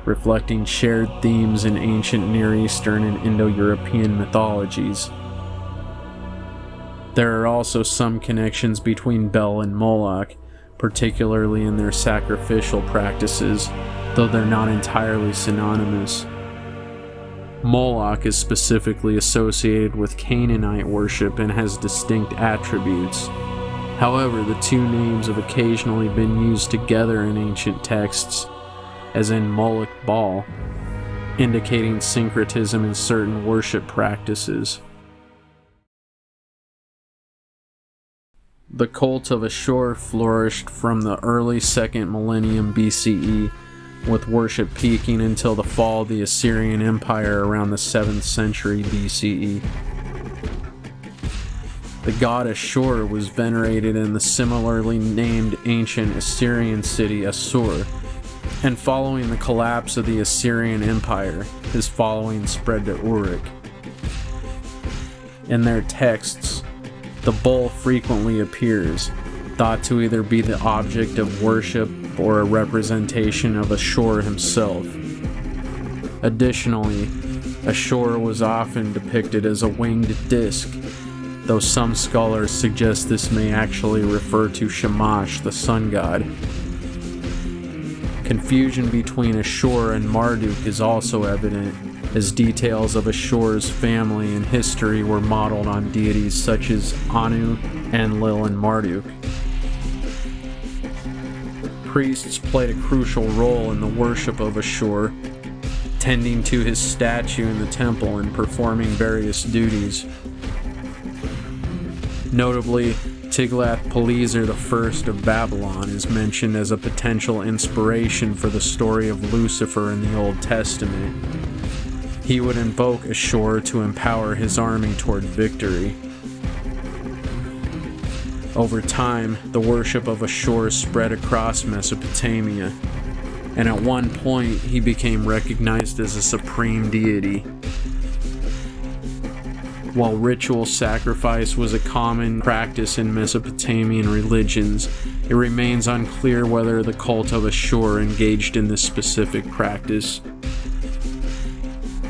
reflecting shared themes in ancient Near Eastern and Indo-European mythologies. There are also some connections between Bel and Moloch, particularly in their sacrificial practices, though they're not entirely synonymous. Moloch is specifically associated with Canaanite worship and has distinct attributes. However, the two names have occasionally been used together in ancient texts, as in Moloch Baal, indicating syncretism in certain worship practices. The cult of Ashur flourished from the early 2nd millennium BCE, with worship peaking until the fall of the Assyrian Empire around the 7th century BCE. The god Ashur was venerated in the similarly named ancient Assyrian city Assur, and following the collapse of the Assyrian Empire, his following spread to Uruk. In their texts, the bull frequently appears, thought to either be the object of worship or a representation of Ashur himself. Additionally, Ashur was often depicted as a winged disc, though some scholars suggest this may actually refer to Shamash, the sun god. Confusion between Ashur and Marduk is also evident, as details of Ashur's family and history were modeled on deities such as Anu, Enlil, and Marduk. Priests played a crucial role in the worship of Ashur, tending to his statue in the temple and performing various duties. Notably, Tiglath-Pileser I of Babylon is mentioned as a potential inspiration for the story of Lucifer in the Old Testament. He would invoke Ashur to empower his army toward victory. Over time, the worship of Ashur spread across Mesopotamia, and at one point he became recognized as a supreme deity. While ritual sacrifice was a common practice in Mesopotamian religions, it remains unclear whether the cult of Ashur engaged in this specific practice.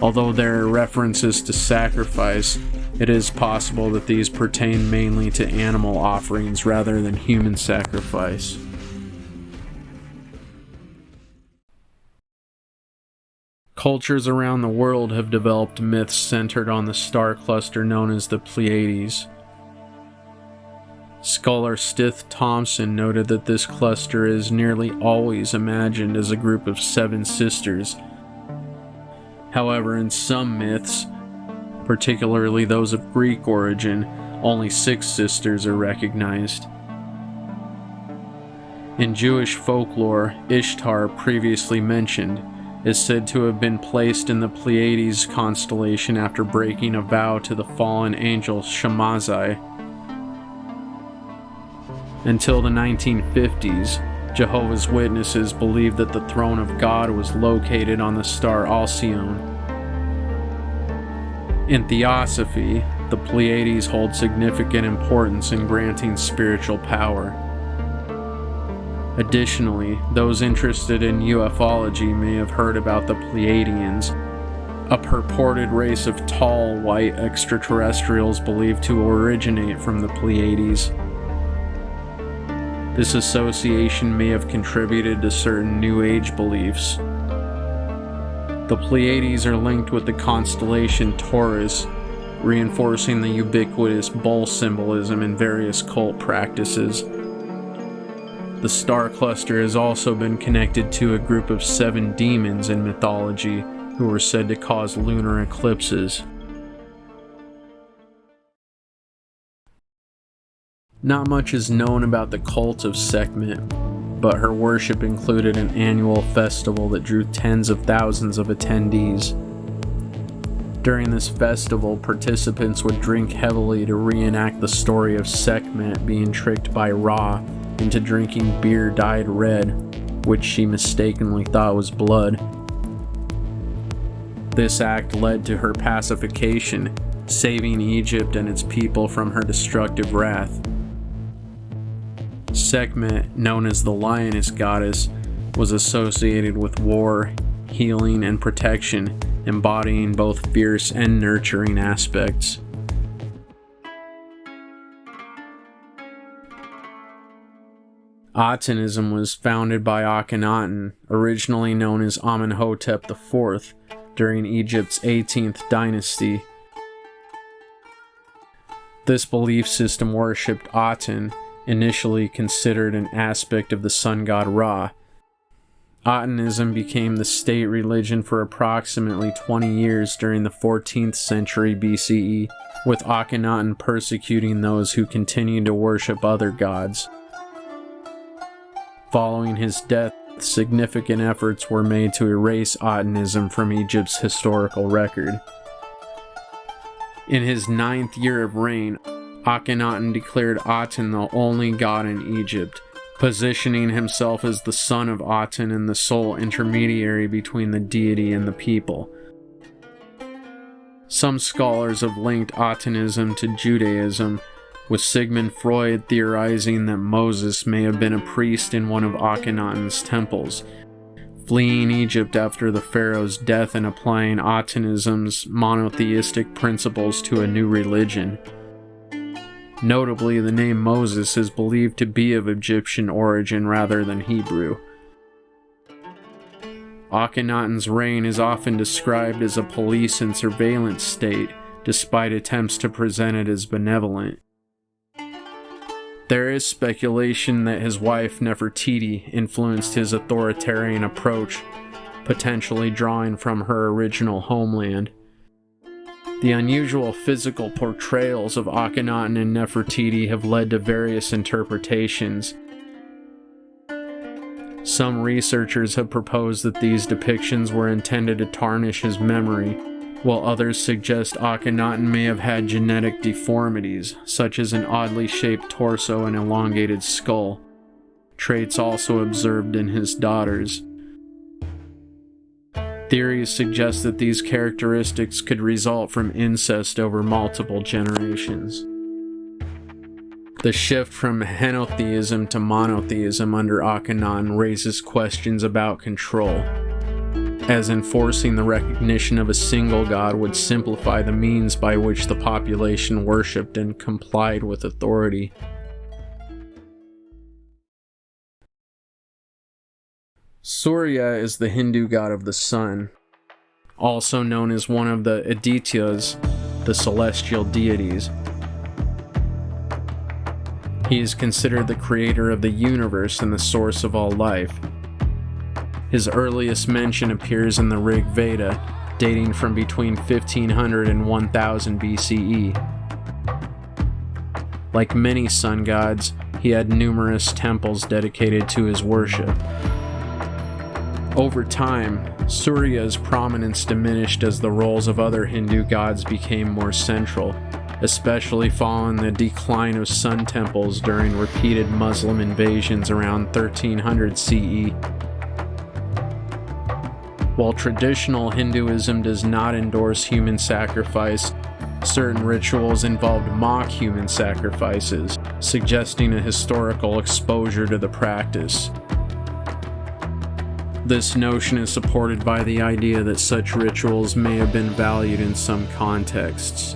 Although there are references to sacrifice, it is possible that these pertain mainly to animal offerings rather than human sacrifice. Cultures around the world have developed myths centered on the star cluster known as the Pleiades. Scholar Stith Thompson noted that this cluster is nearly always imagined as a group of 7 sisters. However, in some myths, particularly those of Greek origin, only 6 sisters are recognized. In Jewish folklore, Ishtar, previously mentioned, is said to have been placed in the Pleiades constellation after breaking a vow to the fallen angel Shamash. Until the 1950s, Jehovah's Witnesses believed that the throne of God was located on the star Alcyone. In Theosophy, the Pleiades hold significant importance in granting spiritual power. Additionally, those interested in ufology may have heard about the Pleiadians, a purported race of tall, white extraterrestrials believed to originate from the Pleiades. This association may have contributed to certain New Age beliefs. The Pleiades are linked with the constellation Taurus, reinforcing the ubiquitous bull symbolism in various cult practices. The star cluster has also been connected to a group of 7 demons in mythology who were said to cause lunar eclipses. Not much is known about the cult of Sekhmet, but her worship included an annual festival that drew tens of thousands of attendees. During this festival, participants would drink heavily to reenact the story of Sekhmet being tricked by Ra into drinking beer dyed red, which she mistakenly thought was blood. This act led to her pacification, saving Egypt and its people from her destructive wrath. Sekhmet, known as the lioness goddess, was associated with war, healing, and protection, embodying both fierce and nurturing aspects. Atonism was founded by Akhenaten, originally known as Amenhotep IV, during Egypt's 18th dynasty. This belief system worshipped Aten, initially considered an aspect of the sun god Ra. Atonism became the state religion for approximately 20 years during the 14th century BCE, with Akhenaten persecuting those who continued to worship other gods. Following his death, significant efforts were made to erase Atonism from Egypt's historical record. In his 9th year of reign, Akhenaten declared Aten the only god in Egypt, positioning himself as the son of Aten and the sole intermediary between the deity and the people. Some scholars have linked Atonism to Judaism, with Sigmund Freud theorizing that Moses may have been a priest in one of Akhenaten's temples, fleeing Egypt after the pharaoh's death and applying Atonism's monotheistic principles to a new religion. Notably, the name Moses is believed to be of Egyptian origin rather than Hebrew. Akhenaten's reign is often described as a police and surveillance state, despite attempts to present it as benevolent. There is speculation that his wife Nefertiti influenced his authoritarian approach, potentially drawing from her original homeland. The unusual physical portrayals of Akhenaten and Nefertiti have led to various interpretations. Some researchers have proposed that these depictions were intended to tarnish his memory, while others suggest Akhenaten may have had genetic deformities, such as an oddly shaped torso and elongated skull, traits also observed in his daughters. Theories suggest that these characteristics could result from incest over multiple generations. The shift from henotheism to monotheism under Akhenaten raises questions about control, as enforcing the recognition of a single god would simplify the means by which the population worshipped and complied with authority. Surya is the Hindu god of the sun, also known as one of the Adityas, the celestial deities. He is considered the creator of the universe and the source of all life. His earliest mention appears in the Rig Veda, dating from between 1500 and 1000 BCE. Like many sun gods, he had numerous temples dedicated to his worship. Over time, Surya's prominence diminished as the roles of other Hindu gods became more central, especially following the decline of sun temples during repeated Muslim invasions around 1300 CE. While traditional Hinduism does not endorse human sacrifice, certain rituals involved mock human sacrifices, suggesting a historical exposure to the practice. This notion is supported by the idea that such rituals may have been valued in some contexts.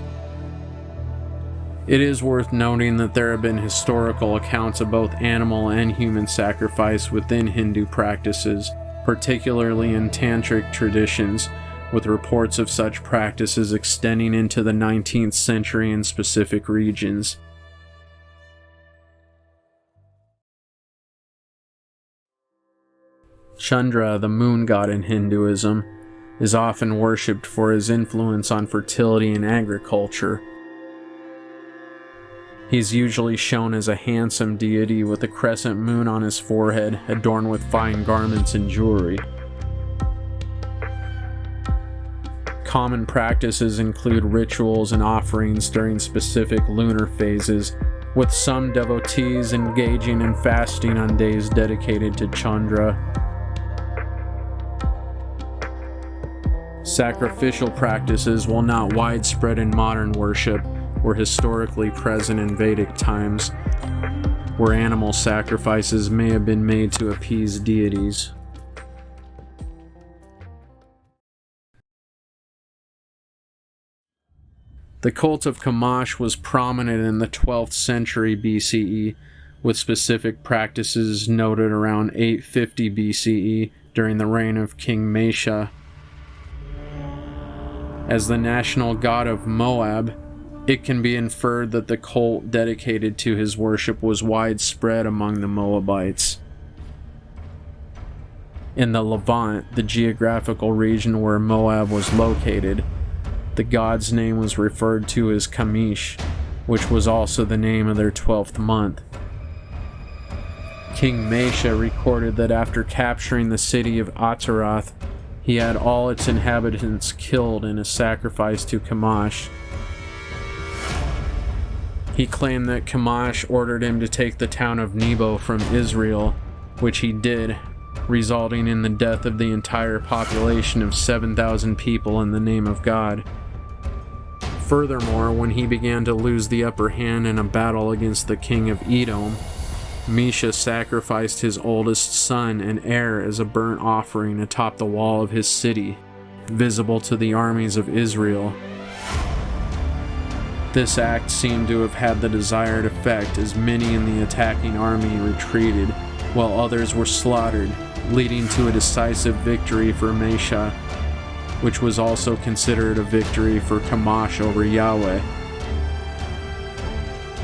It is worth noting that there have been historical accounts of both animal and human sacrifice within Hindu practices, particularly in tantric traditions, with reports of such practices extending into the 19th century in specific regions. Chandra, the moon god in Hinduism, is often worshipped for his influence on fertility and agriculture. He is usually shown as a handsome deity with a crescent moon on his forehead, adorned with fine garments and jewelry. Common practices include rituals and offerings during specific lunar phases, with some devotees engaging in fasting on days dedicated to Chandra. Sacrificial practices, while not widespread in modern worship, were historically present in Vedic times, where animal sacrifices may have been made to appease deities. The cult of Shamash was prominent in the 12th century BCE, with specific practices noted around 850 BCE during the reign of King Mesha. As the national god of Moab, it can be inferred that the cult dedicated to his worship was widespread among the Moabites. In the Levant, the geographical region where Moab was located, the god's name was referred to as Shamash, which was also the name of their 12th month. King Mesha recorded that after capturing the city of Ataroth, he had all its inhabitants killed in a sacrifice to Shamash. He claimed that Shamash ordered him to take the town of Nebo from Israel, which he did, resulting in the death of the entire population of 7,000 people in the name of God. Furthermore, when he began to lose the upper hand in a battle against the king of Edom, Mesha sacrificed his oldest son and heir as a burnt offering atop the wall of his city, visible to the armies of Israel. This act seemed to have had the desired effect, as many in the attacking army retreated, while others were slaughtered, leading to a decisive victory for Mesha, which was also considered a victory for Shamash over Yahweh.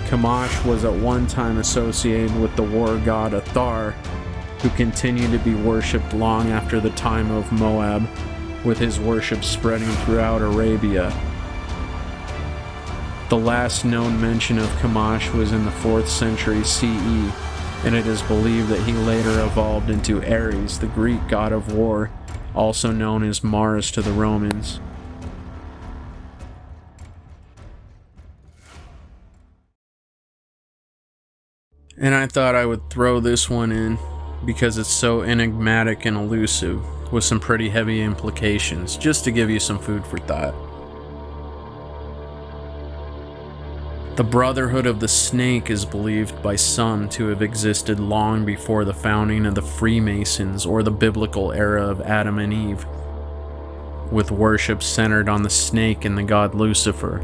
Shamash was at one time associated with the war god Ishtar, who continued to be worshipped long after the time of Moab, with his worship spreading throughout Arabia. The last known mention of Shamash was in the 4th century CE, and it is believed that he later evolved into Ares, the Greek god of war, also known as Mars to the Romans. And I thought I would throw this one in because it's so enigmatic and elusive, with some pretty heavy implications, just to give you some food for thought. The Brotherhood of the Snake is believed by some to have existed long before the founding of the Freemasons or the biblical era of Adam and Eve, with worship centered on the snake and the god Lucifer.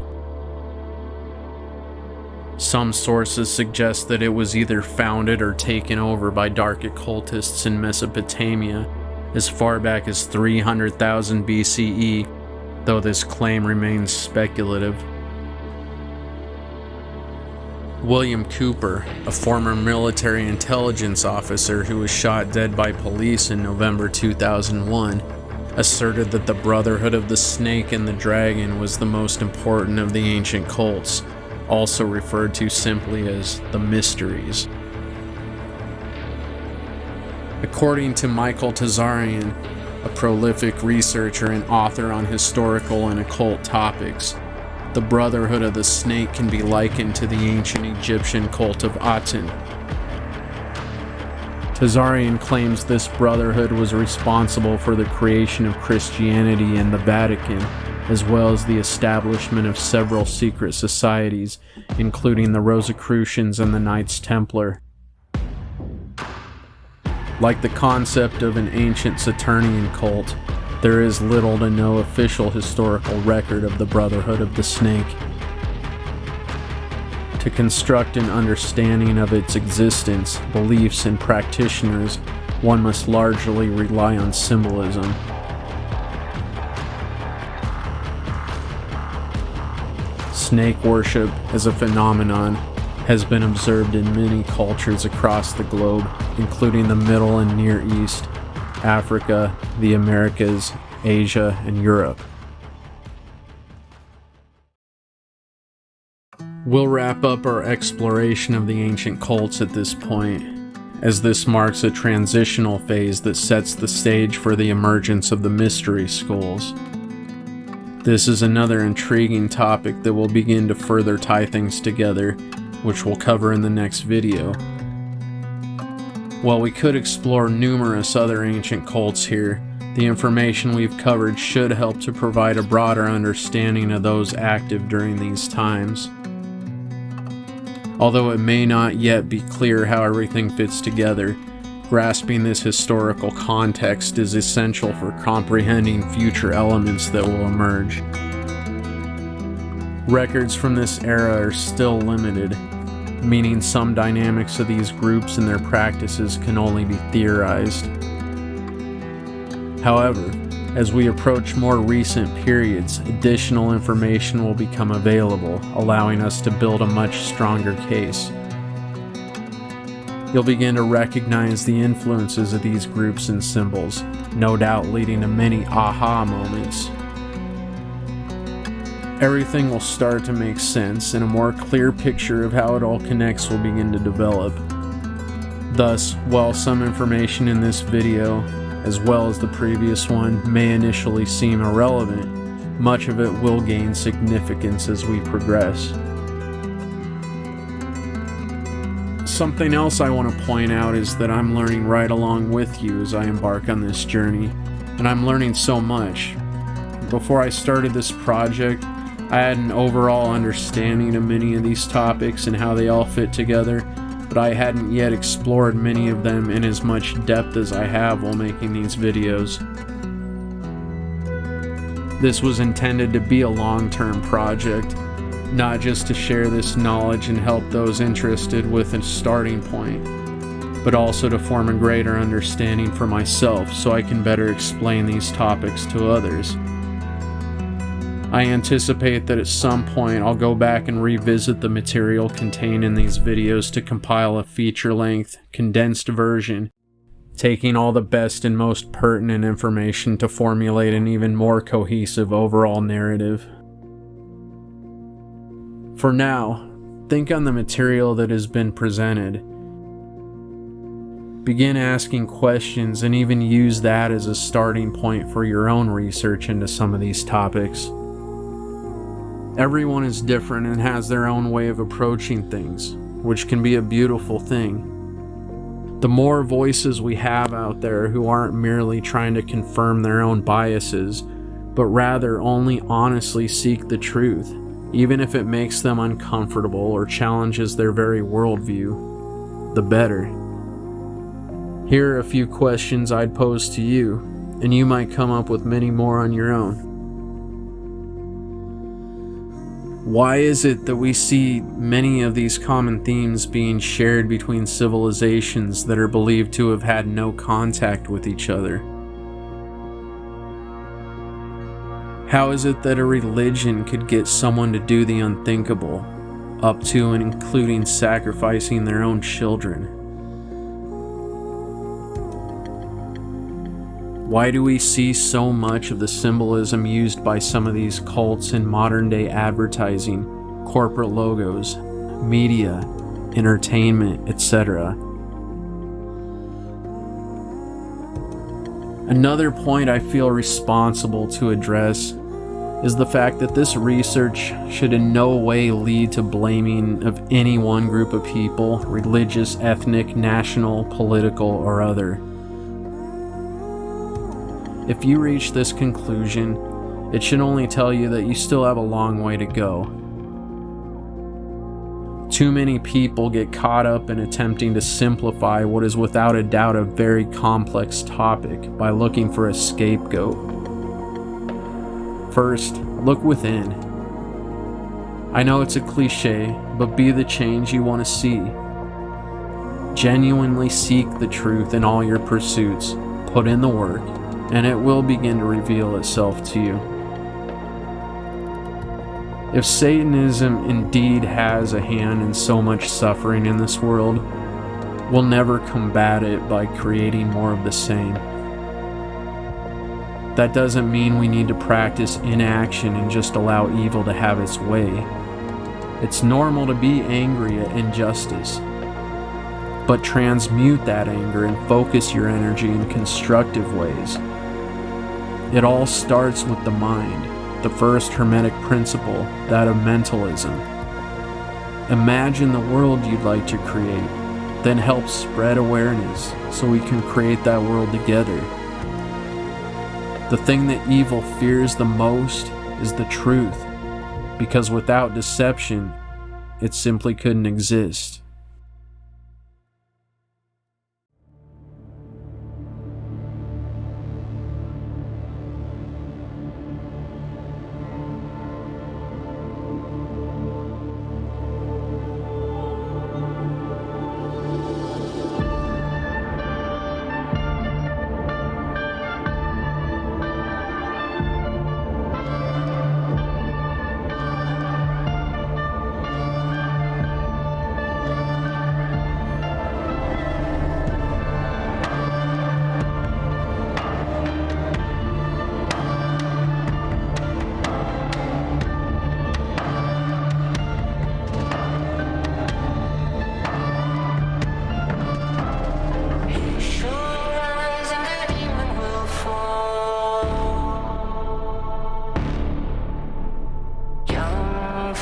Some sources suggest that it was either founded or taken over by dark occultists in Mesopotamia as far back as 300,000 BCE, though this claim remains speculative. William Cooper, a former military intelligence officer who was shot dead by police in November 2001, asserted that the Brotherhood of the Snake and the Dragon was the most important of the ancient cults, also referred to simply as the Mysteries. According to Michael Tazarian, a prolific researcher and author on historical and occult topics, the Brotherhood of the Snake can be likened to the ancient Egyptian cult of Aten. Tazarian claims this brotherhood was responsible for the creation of Christianity and the Vatican, as well as the establishment of several secret societies, including the Rosicrucians and the Knights Templar. Like the concept of an ancient Saturnian cult, there is little to no official historical record of the Brotherhood of the Snake. To construct an understanding of its existence, beliefs, and practitioners, one must largely rely on symbolism. Snake worship as a phenomenon has been observed in many cultures across the globe, including the Middle and Near East, Africa, the Americas, Asia, and Europe. We'll wrap up our exploration of the ancient cults at this point, as this marks a transitional phase that sets the stage for the emergence of the mystery schools. This is another intriguing topic that will begin to further tie things together, which we'll cover in the next video. While we could explore numerous other ancient cults here, the information we've covered should help to provide a broader understanding of those active during these times. Although it may not yet be clear how everything fits together, grasping this historical context is essential for comprehending future elements that will emerge. Records from this era are still limited, meaning some dynamics of these groups and their practices can only be theorized. However, as we approach more recent periods, additional information will become available, allowing us to build a much stronger case. You'll begin to recognize the influences of these groups and symbols, no doubt leading to many aha moments. Everything will start to make sense, and a more clear picture of how it all connects will begin to develop. Thus, while some information in this video, as well as the previous one, may initially seem irrelevant, much of it will gain significance as we progress. Something else I want to point out is that I'm learning right along with you as I embark on this journey, and I'm learning so much. Before I started this project, I had an overall understanding of many of these topics and how they all fit together, but I hadn't yet explored many of them in as much depth as I have while making these videos. This was intended to be a long-term project, not just to share this knowledge and help those interested with a starting point, but also to form a greater understanding for myself so I can better explain these topics to others. I anticipate that at some point I'll go back and revisit the material contained in these videos to compile a feature-length, condensed version, taking all the best and most pertinent information to formulate an even more cohesive overall narrative. For now, think on the material that has been presented. Begin asking questions and even use that as a starting point for your own research into some of these topics. Everyone is different and has their own way of approaching things, which can be a beautiful thing. The more voices we have out there who aren't merely trying to confirm their own biases, but rather only honestly seek the truth, even if it makes them uncomfortable or challenges their very worldview, the better. Here are a few questions I'd pose to you, and you might come up with many more on your own. Why is it that we see many of these common themes being shared between civilizations that are believed to have had no contact with each other? How is it that a religion could get someone to do the unthinkable, up to and including sacrificing their own children? Why do we see so much of the symbolism used by some of these cults in modern-day advertising, corporate logos, media, entertainment, etc.? Another point I feel responsible to address is the fact that this research should in no way lead to blaming of any one group of people, religious, ethnic, national, political, or other. If you reach this conclusion, it should only tell you that you still have a long way to go. Too many people get caught up in attempting to simplify what is without a doubt a very complex topic by looking for a scapegoat. First, look within. I know it's a cliche, but be the change you want to see. Genuinely seek the truth in all your pursuits, put in the work, and it will begin to reveal itself to you. If Satanism indeed has a hand in so much suffering in this world, we'll never combat it by creating more of the same. That doesn't mean we need to practice inaction and just allow evil to have its way. It's normal to be angry at injustice, but transmute that anger and focus your energy in constructive ways. It all starts with the mind, the first hermetic principle, that of mentalism. Imagine the world you'd like to create, then help spread awareness so we can create that world together. The thing that evil fears the most is the truth, because without deception, it simply couldn't exist.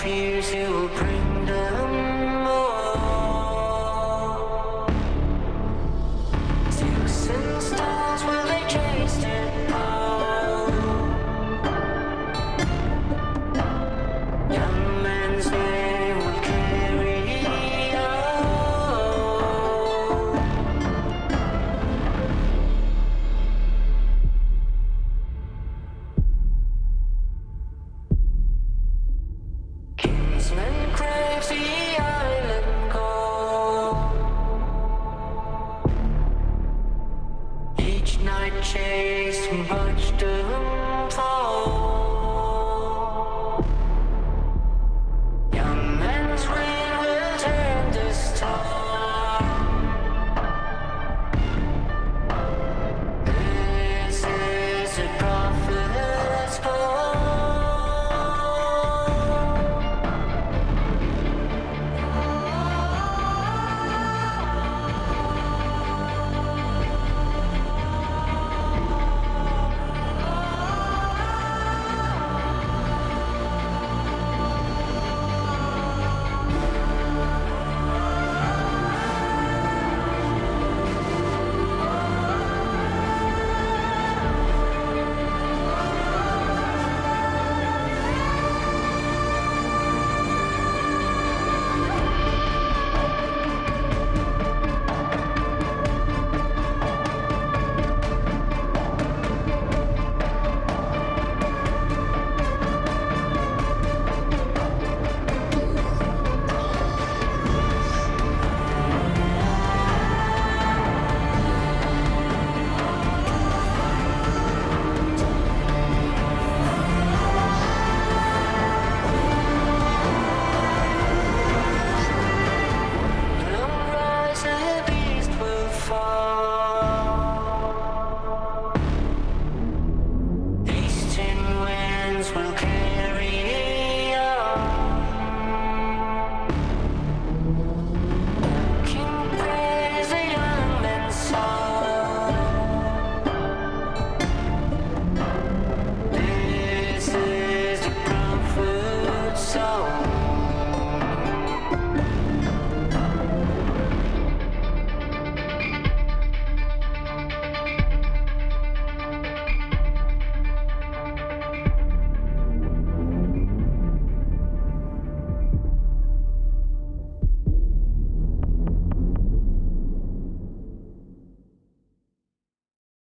Fears you